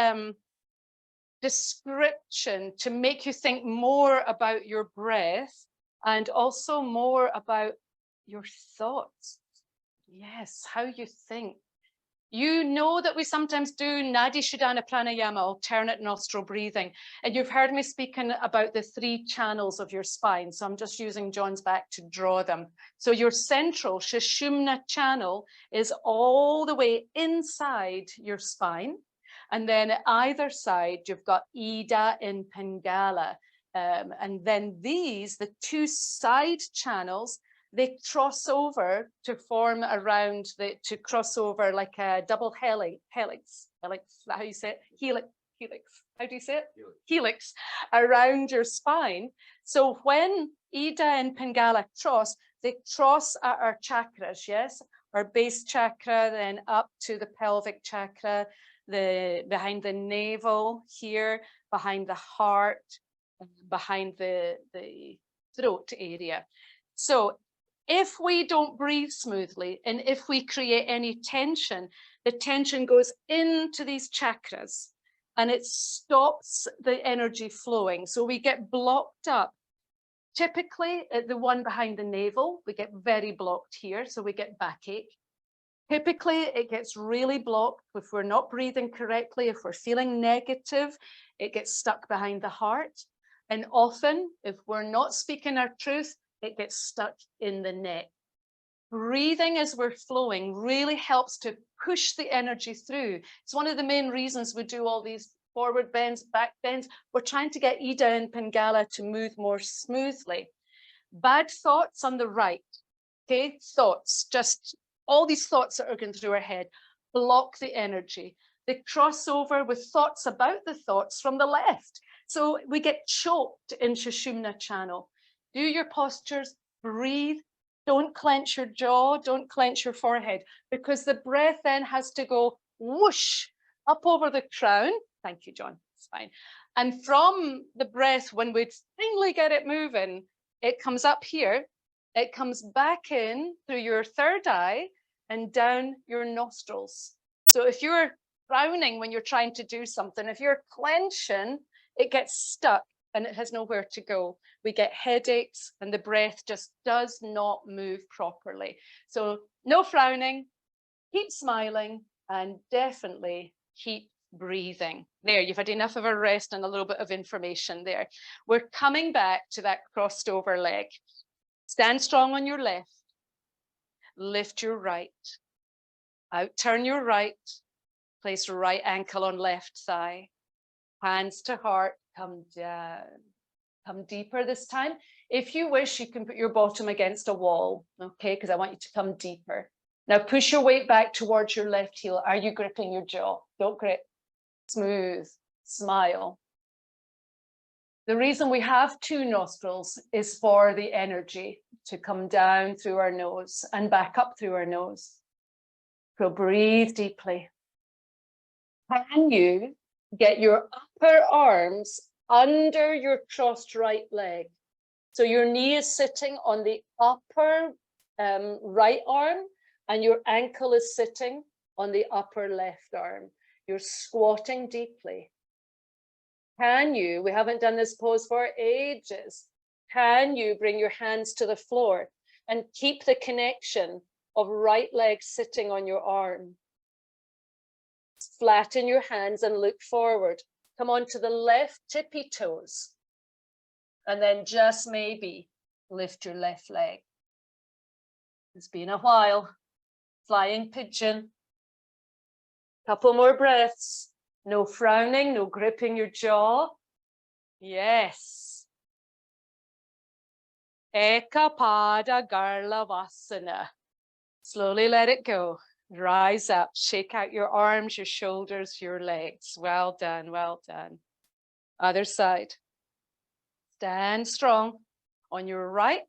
description to make you think more about your breath and also more about your thoughts. Yes, how you think. You know that we sometimes do Nadi Shodhana Pranayama, alternate nostril breathing. And you've heard me speaking about the 3 channels of your spine. So I'm just using John's back to draw them. So your central Sushumna channel is all the way inside your spine. And then either side, you've got Ida and Pingala. And then these, the 2 side channels, they cross over to form around to cross over like a double helix, how you say it? Helix, how do you say it? Helix around your spine. So when Ida and Pingala cross, they cross at our chakras, yes? Our base chakra, then up to the pelvic chakra, behind the navel here, behind the heart, behind the throat area. So if we don't breathe smoothly and if we create any tension, the tension goes into these chakras and it stops the energy flowing. So we get blocked up. Typically, at the one behind the navel, we get very blocked here, so we get backache. Typically, it gets really blocked if we're not breathing correctly, if we're feeling negative, it gets stuck behind the heart. And often, if we're not speaking our truth, it gets stuck in the neck. Breathing as we're flowing really helps to push the energy through. It's one of the main reasons we do all these forward bends, back bends. We're trying to get Ida and Pingala to move more smoothly. Bad thoughts on the right, okay? Thoughts, just all these thoughts that are going through our head, block the energy. They cross over with thoughts about the thoughts from the left. So we get choked in Sushumna channel. Do your postures, breathe. Don't clench your jaw, don't clench your forehead, because the breath then has to go whoosh up over the crown. Thank you, John, it's fine. And from the breath, when we finally get it moving, it comes up here, it comes back in through your third eye and down your nostrils. So if you're frowning when you're trying to do something, if you're clenching, it gets stuck and it has nowhere to go. We get headaches and the breath just does not move properly. So no frowning, keep smiling, and definitely keep breathing. There, you've had enough of a rest and a little bit of information there. We're coming back to that crossed over leg. Stand strong on your left, lift your right, out turn your right, place right ankle on left thigh, hands to heart, come down, come deeper this time. If you wish, you can put your bottom against a wall, okay, because I want you to come deeper. Now push your weight back towards your left heel. Are you gripping your jaw? Don't grip. Smooth, smile. The reason we have two nostrils is for the energy to come down through our nose and back up through our nose. So breathe deeply. Can you get your upper arms under your crossed right leg? So your knee is sitting on the upper right arm and your ankle is sitting on the upper left arm. You're squatting deeply. Can you, we haven't done this pose for ages, can you bring your hands to the floor and keep the connection of right leg sitting on your arm? Flatten your hands and look forward. Come on to the left tippy toes. And then just maybe lift your left leg. It's been a while. Flying pigeon. Couple more breaths. No frowning, no gripping your jaw. Yes. Ekapada Garlavasana. Slowly let it go. Rise up, shake out your arms, your shoulders, your legs. Well done, well done. Other side. Stand strong on your right.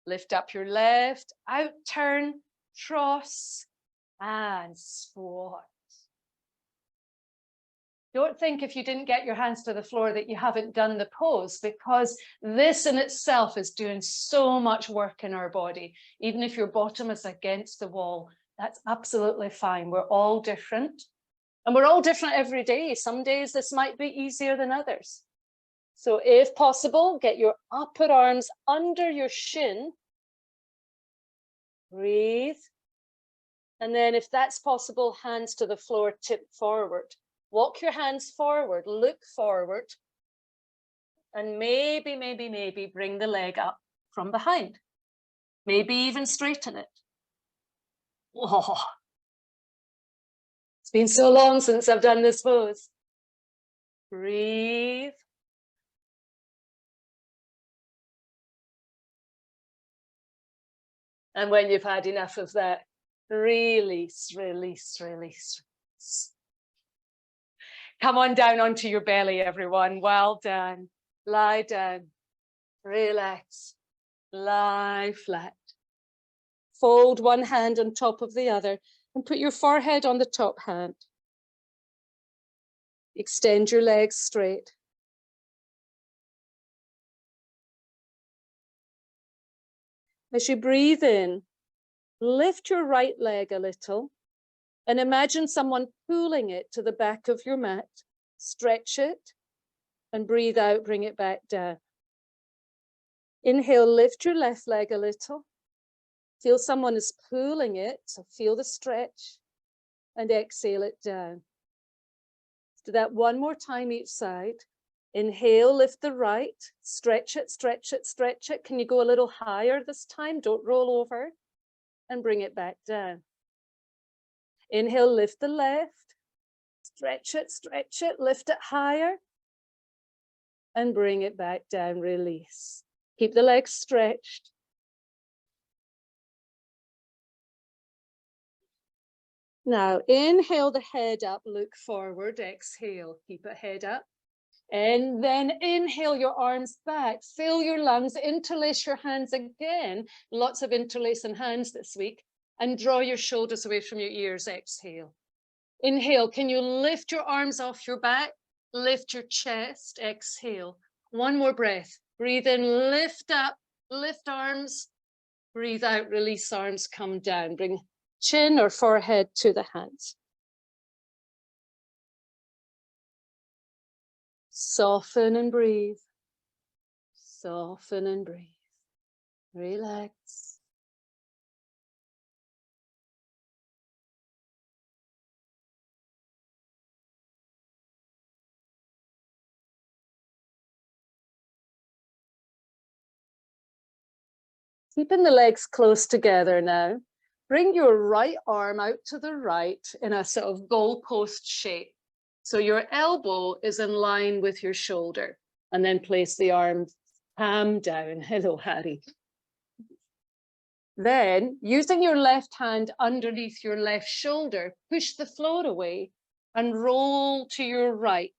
Lift up your left, out turn, cross, and squat. Don't think if you didn't get your hands to the floor that you haven't done the pose, because this in itself is doing so much work in our body. Even if your bottom is against the wall, that's absolutely fine. We're all different. And we're all different every day. Some days this might be easier than others. So if possible, get your upper arms under your shin. Breathe. And then if that's possible, hands to the floor, tip forward. Walk your hands forward, look forward, and maybe bring the leg up from behind. Maybe even straighten it. Oh, it's been so long since I've done this pose. Breathe. And when you've had enough of that, release, release, release, release. Come on down onto your belly, everyone. Well done. Lie down. Relax. Lie flat. Fold one hand on top of the other and put your forehead on the top hand. Extend your legs straight. As you breathe in, lift your right leg a little and imagine someone pulling it to the back of your mat. Stretch it and breathe out, bring it back down. Inhale, lift your left leg a little. Feel someone is pulling it, so feel the stretch. And exhale it down. Do that one more time each side. Inhale, lift the right, stretch it, stretch it, stretch it. Can you go a little higher this time? Don't roll over, and bring it back down. Inhale, lift the left, stretch it, lift it higher, and bring it back down, release. Keep the legs stretched. Now, inhale the head up, look forward, exhale, keep it head up. And then inhale your arms back, fill your lungs, interlace your hands again. Lots of interlacing hands this week. And draw your shoulders away from your ears, exhale. Inhale, can you lift your arms off your back? Lift your chest, exhale. One more breath. Breathe in, lift up, lift arms. Breathe out, release arms, come down. Bring chin or forehead to the hands. Soften and breathe. Soften and breathe. Relax. Keeping the legs close together now. Bring your right arm out to the right in a sort of goalpost shape. So your elbow is in line with your shoulder, and then place the arm palm down. Hello, Harry. Then, using your left hand underneath your left shoulder, push the floor away and roll to your right.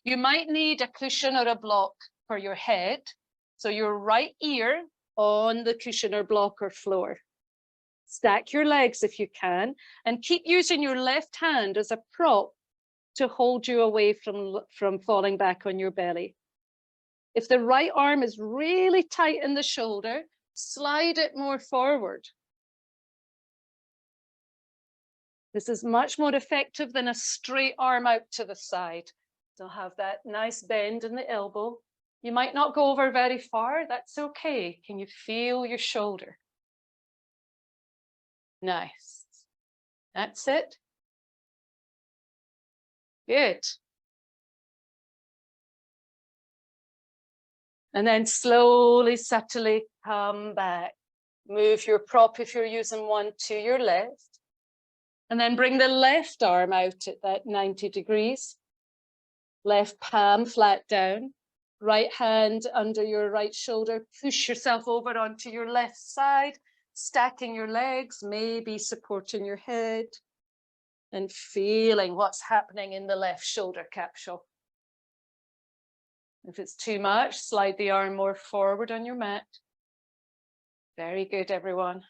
You might need a cushion or a block for your head. So your right ear on the cushion or block or floor. Stack your legs if you can, and keep using your left hand as a prop to hold you away from falling back on your belly. If the right arm is really tight in the shoulder, slide it more forward. This is much more effective than a straight arm out to the side. So have that nice bend in the elbow. You might not go over very far, that's okay. Can you feel your shoulder? Nice. That's it. Good. And then slowly, subtly come back. Move your prop, if you're using one, to your left. And then bring the left arm out at that 90 degrees. Left palm flat down. Right hand under your right shoulder. Push yourself over onto your left side. Stacking your legs, maybe supporting your head. And feeling what's happening in the left shoulder capsule. If it's too much, slide the arm more forward on your mat. Very good, everyone.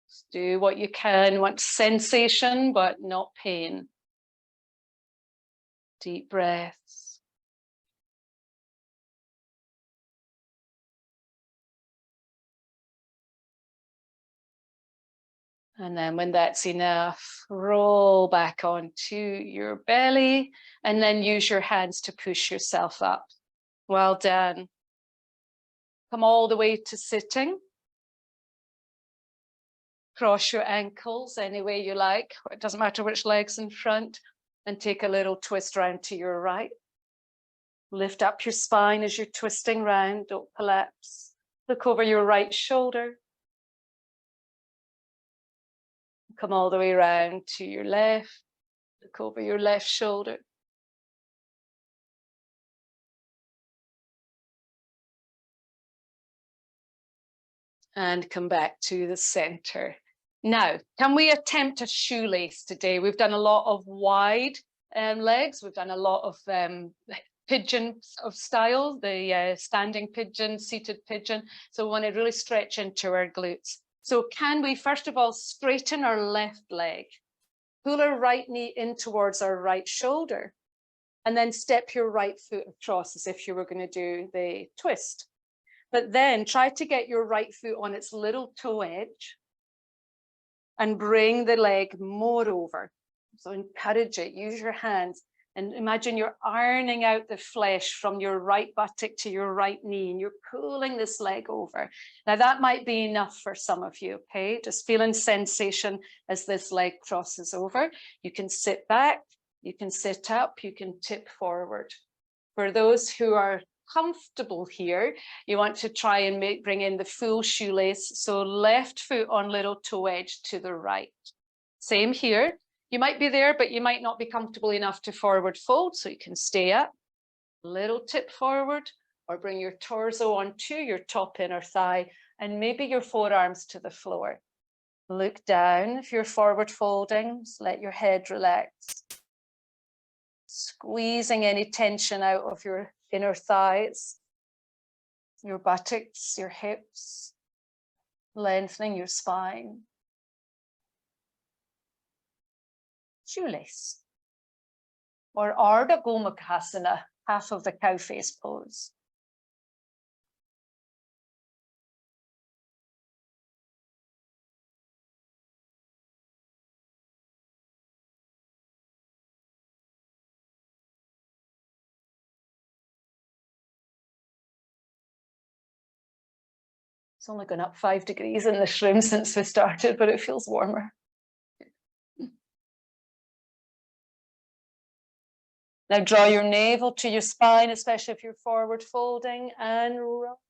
Just do what you can. Want sensation, but not pain. Deep breaths. And then when that's enough, roll back onto your belly and then use your hands to push yourself up. Well done. Come all the way to sitting. Cross your ankles any way you like. It doesn't matter which leg's in front. And take a little twist round to your right. Lift up your spine as you're twisting round. Don't collapse. Look over your right shoulder. Come all the way around to your left. Look over your left shoulder. And come back to the center. Now, can we attempt a shoelace today? We've done a lot of wide legs. We've done a lot of pigeon of style, the standing pigeon, seated pigeon. So we want to really stretch into our glutes. So can we, first of all, straighten our left leg, pull our right knee in towards our right shoulder, and then step your right foot across as if you were going to do the twist. But then try to get your right foot on its little toe edge and bring the leg more over. So encourage it, use your hands And imagine you're ironing out the flesh from your right buttock to your right knee, and you're pulling this leg over. Now that might be enough for some of you, okay? Just feeling sensation as this leg crosses over. You can sit back, you can sit up, you can tip forward. For those who are comfortable here, you want to try and bring in the full shoelace. So left foot on little toe edge to the right. Same here. You might be there, but you might not be comfortable enough to forward fold, so you can stay up, little tip forward, or bring your torso onto your top inner thigh, and maybe your forearms to the floor. Look down if you're forward folding, just let your head relax. Squeezing any tension out of your inner thighs, your buttocks, your hips, lengthening your spine. Shoelace, or Ardha Gomukhasana, half of the cow face pose. It's only gone up 5 degrees in this room since we started, but it feels warmer. Now draw your navel to your spine, especially if you're forward folding, and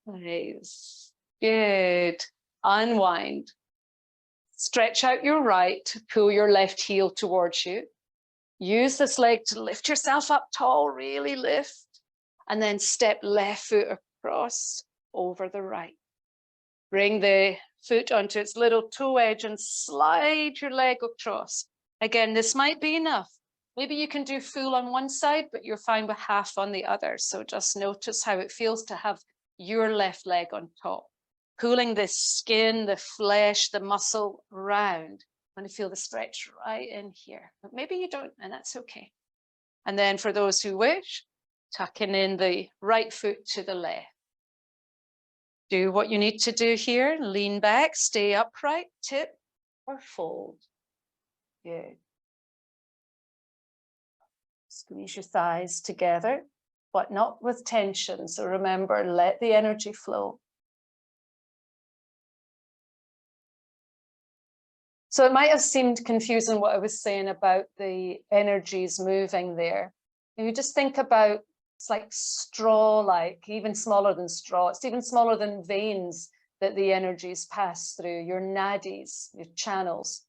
rise. Good. Unwind. Stretch out your right, pull your left heel towards you. Use this leg to lift yourself up tall, really lift, and then step left foot across over the right. Bring the foot onto its little toe edge and slide your leg across. Again, this might be enough. Maybe you can do full on one side, but you're fine with half on the other. So just notice how it feels to have your left leg on top. Pulling the skin, the flesh, the muscle round. I'm going to feel the stretch right in here. But maybe you don't, and that's okay. And then for those who wish, tucking in the right foot to the left. Do what you need to do here. Lean back, stay upright, tip or fold. Good. Squeeze your thighs together, but not with tension. So remember, let the energy flow. So it might have seemed confusing what I was saying about the energies moving there. And you just think about, it's like straw, like even smaller than straw. It's even smaller than veins that the energies pass through, your nadis, your channels,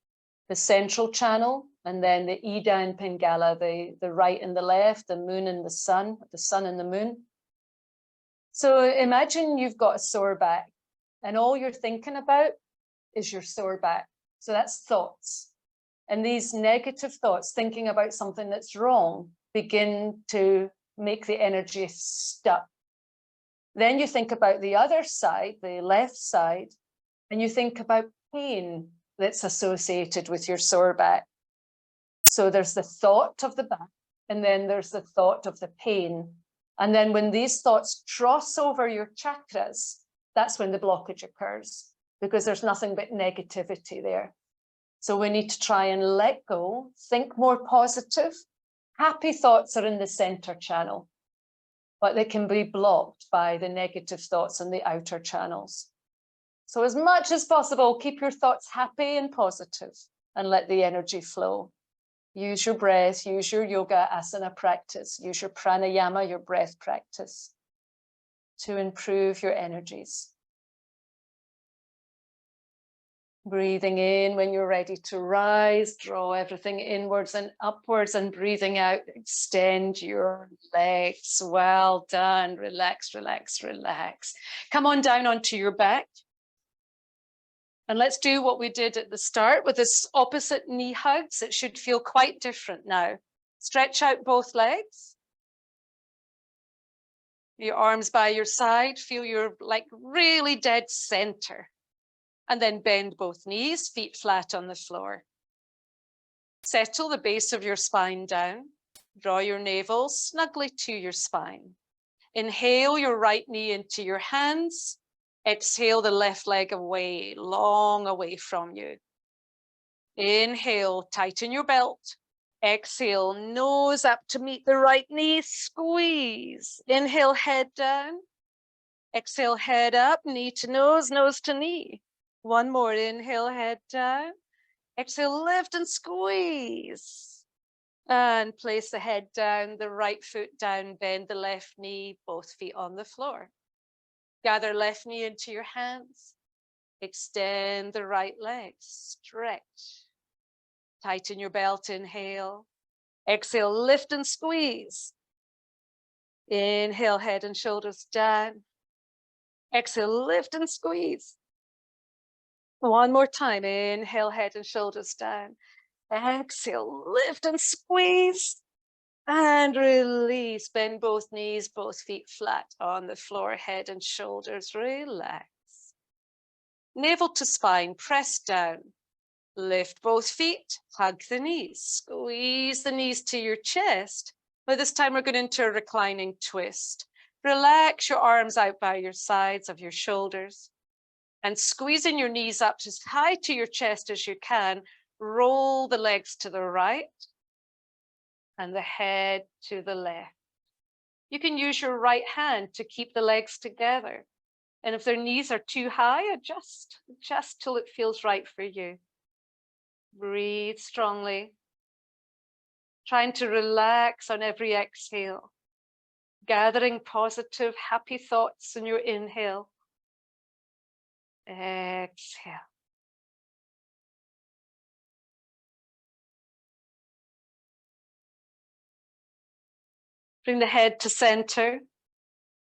the central channel, and then the Ida and Pingala, the right and the left, the moon and the sun and the moon. So imagine you've got a sore back and all you're thinking about is your sore back. So that's thoughts. And these negative thoughts, thinking about something that's wrong, begin to make the energy stuck. Then you think about the other side, the left side, and you think about pain that's associated with your sore back. So there's the thought of the back, and then there's the thought of the pain. And then when these thoughts cross over your chakras, that's when the blockage occurs, because there's nothing but negativity there. So we need to try and let go, think more positive. Happy thoughts are in the center channel, but they can be blocked by the negative thoughts in the outer channels. So as much as possible, keep your thoughts happy and positive and let the energy flow. Use your breath, use your yoga asana practice, use your pranayama, your breath practice to improve your energies. Breathing in when you're ready to rise, draw everything inwards and upwards, and breathing out, extend your legs. Well done. Relax, relax, relax. Come on down onto your back. And let's do what we did at the start with this opposite knee hugs. It should feel quite different now. Stretch out both legs. Your arms by your side. Feel you're like really dead center. And then bend both knees, feet flat on the floor. Settle the base of your spine down. Draw your navel snugly to your spine. Inhale your right knee into your hands. Exhale the left leg away, long away from you. Inhale, tighten your belt. Exhale, nose up to meet the right knee, squeeze. Inhale, head down. Exhale, head up, knee to nose to knee. One more, inhale, head down. Exhale, lift and squeeze. And place the head down, the right foot down, bend the left knee, both feet on the floor. Gather left knee into your hands. Extend the right leg, stretch. Tighten your belt, inhale. Exhale, lift and squeeze. Inhale, head and shoulders down. Exhale, lift and squeeze. One more time, inhale, head and shoulders down. Exhale, lift and squeeze. And release, bend both knees, both feet flat on the floor, head and shoulders, relax. Navel to spine, press down. Lift both feet, hug the knees, squeeze the knees to your chest. But this time we're going into a reclining twist. Relax your arms out by your sides of your shoulders and squeezing your knees up as high to your chest as you can. Roll the legs to the right and the head to the left. You can use your right hand to keep the legs together. And if their knees are too high, adjust till it feels right for you. Breathe strongly, trying to relax on every exhale, gathering positive, happy thoughts in your inhale. Exhale. Bring the head to center.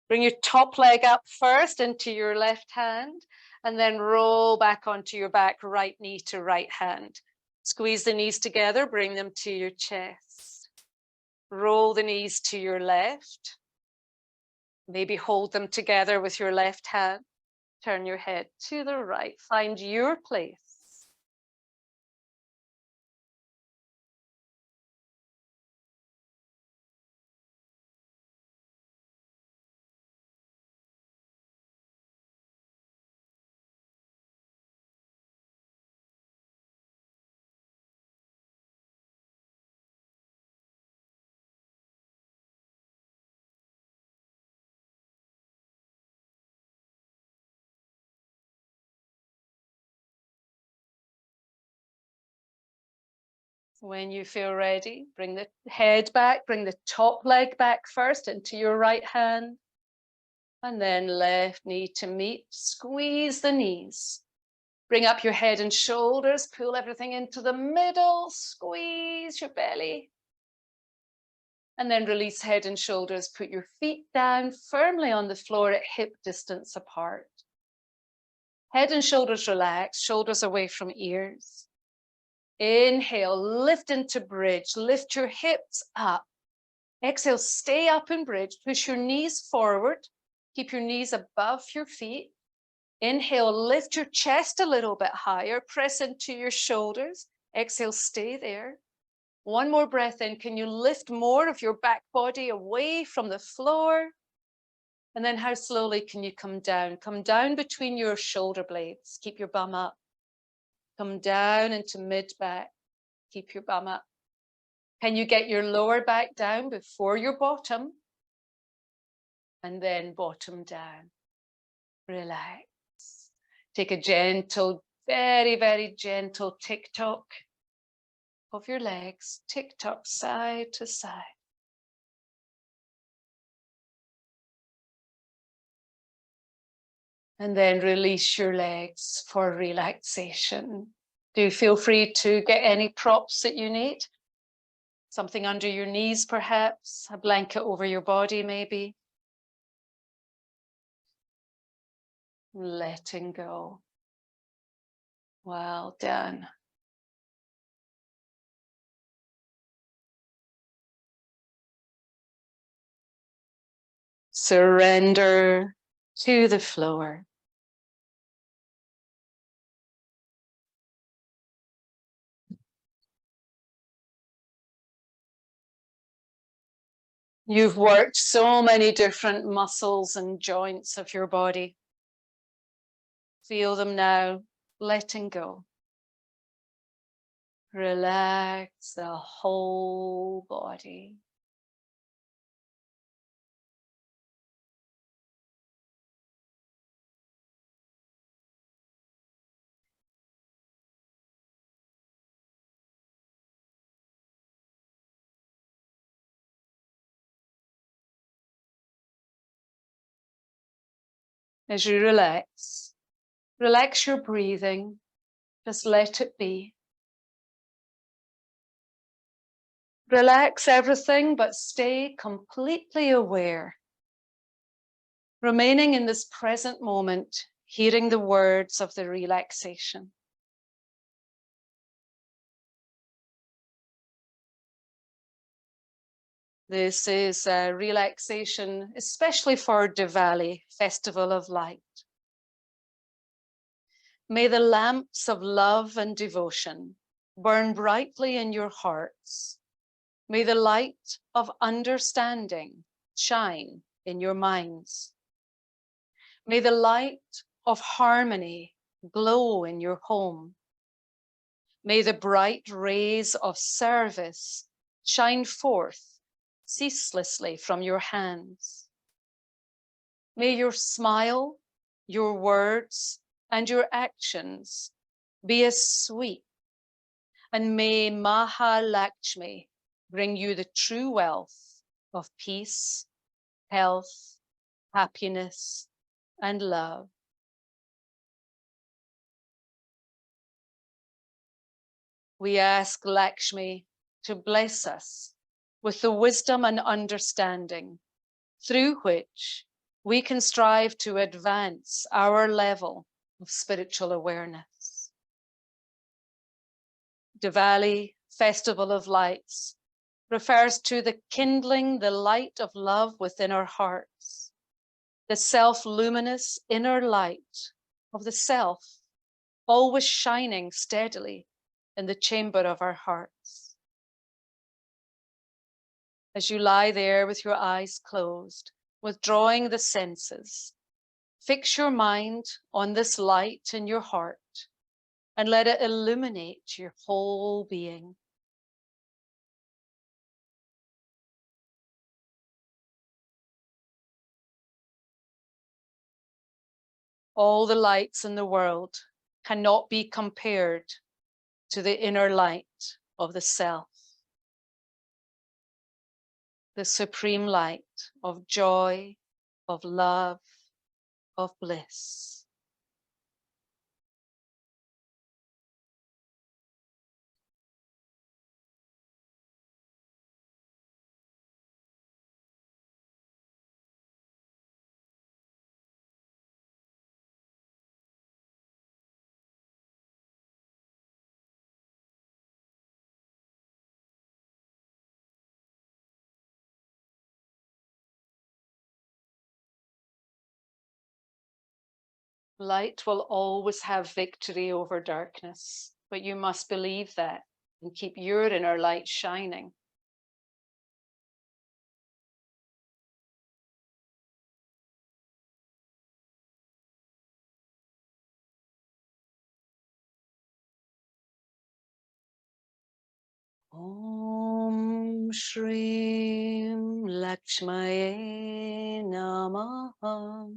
Bring your top leg up first into your left hand, and then roll back onto your back, right knee to right hand. Squeeze the knees together, bring them to your chest. Roll the knees to your left. Maybe hold them together with your left hand. Turn your head to the right. Find your place. When you feel ready, bring the head back, bring the top leg back first into your right hand, and then left knee to meet. Squeeze the knees. Bring up your head and shoulders, pull everything into the middle, squeeze your belly. And then release head and shoulders, put your feet down firmly on the floor at hip distance apart. Head and shoulders relaxed, shoulders away from ears. Inhale, lift into bridge, lift your hips up. Exhale, stay up in bridge, push your knees forward, keep your knees above your feet. Inhale, lift your chest a little bit higher, press into your shoulders. Exhale, stay there. One more breath in. Can you lift more of your back body away from the floor? And then how slowly can you come down? Come down between your shoulder blades. Keep your bum up. Come down into mid-back. Keep your bum up. Can you get your lower back down before your bottom? And then bottom down. Relax. Take a gentle, very, very gentle tick-tock of your legs. Tick-tock side to side. And then release your legs for relaxation. Do feel free to get any props that you need. Something under your knees, perhaps. A blanket over your body, maybe. Letting go. Well done. Surrender to the floor. You've worked so many different muscles and joints of your body. Feel them now, letting go. Relax the whole body. As you relax, relax your breathing. Just let it be. Relax everything, but stay completely aware. Remaining in this present moment, hearing the words of the relaxation. This is a relaxation, especially for Diwali, Festival of Light. May the lamps of love and devotion burn brightly in your hearts. May the light of understanding shine in your minds. May the light of harmony glow in your home. May the bright rays of service shine forth ceaselessly from your hands. May your smile, your words, and your actions be as sweet. And may Mahalakshmi bring you the true wealth of peace, health, happiness, and love. We ask Lakshmi to bless us with the wisdom and understanding through which we can strive to advance our level of spiritual awareness. Diwali, Festival of Lights, refers to the kindling the light of love within our hearts, the self-luminous inner light of the self, always shining steadily in the chamber of our hearts. As you lie there with your eyes closed, withdrawing the senses, fix your mind on this light in your heart and let it illuminate your whole being. All the lights in the world cannot be compared to the inner light of the self, the supreme light of joy, of love, of bliss. Light will always have victory over darkness, but you must believe that and keep your inner light shining. Om Shrim Lakshmaye Namaha.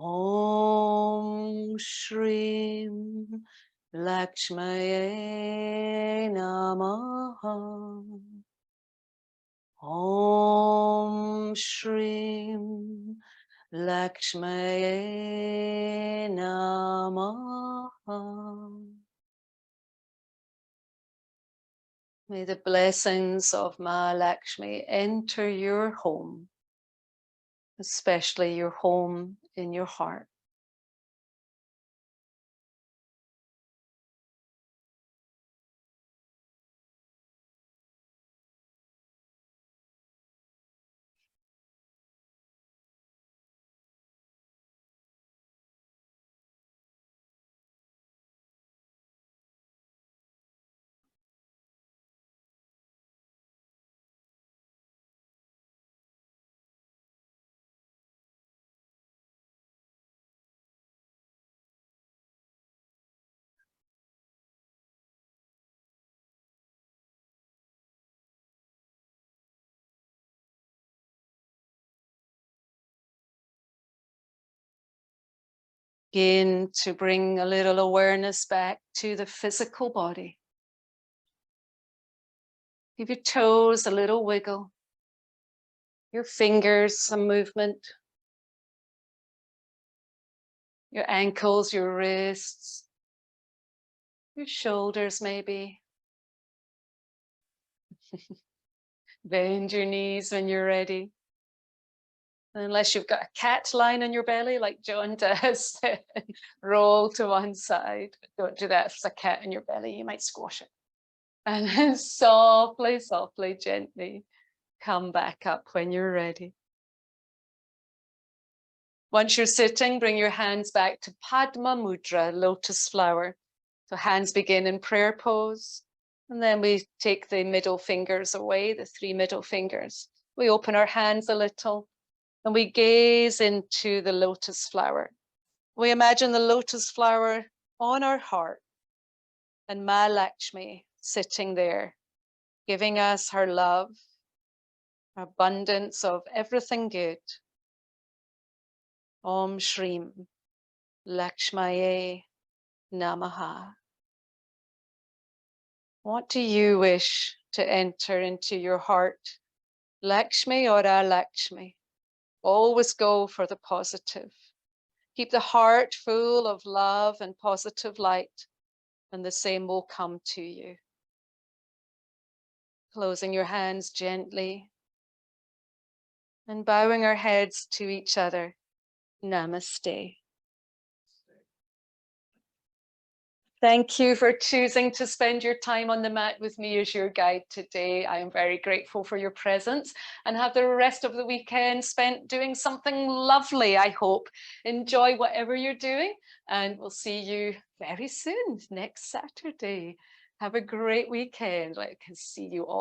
Om Shrim Lakshmaye Namaha. Om Shrim Lakshmaye Namaha. May the blessings of Mahalakshmi enter your home, especially your home in your heart. Begin to bring a little awareness back to the physical body. Give your toes a little wiggle, your fingers some movement, your ankles, your wrists, your shoulders maybe. Bend your knees when you're ready. Unless you've got a cat lying on your belly like John does, roll to one side. Don't do that. If there's a cat in your belly, you might squash it. And then softly, softly, gently come back up when you're ready. Once you're sitting, bring your hands back to Padma Mudra, lotus flower. So hands begin in prayer pose. And then we take the middle fingers away, the 3 middle fingers. We open our hands a little. And we gaze into the lotus flower. We imagine the lotus flower on our heart and Ma Lakshmi sitting there, giving us her love, abundance of everything good. Om Shrim Lakshmaye Namaha. What do you wish to enter into your heart, Lakshmi or Lakshmi? Always go for the positive. Keep the heart full of love and positive light, and the same will come to you. Closing your hands gently and bowing our heads to each other. Namaste. Thank you for choosing to spend your time on the mat with me as your guide today. I am very grateful for your presence, and have the rest of the weekend spent doing something lovely, I hope. Enjoy whatever you're doing, and we'll see you very soon, next Saturday. Have a great weekend. I can see you all.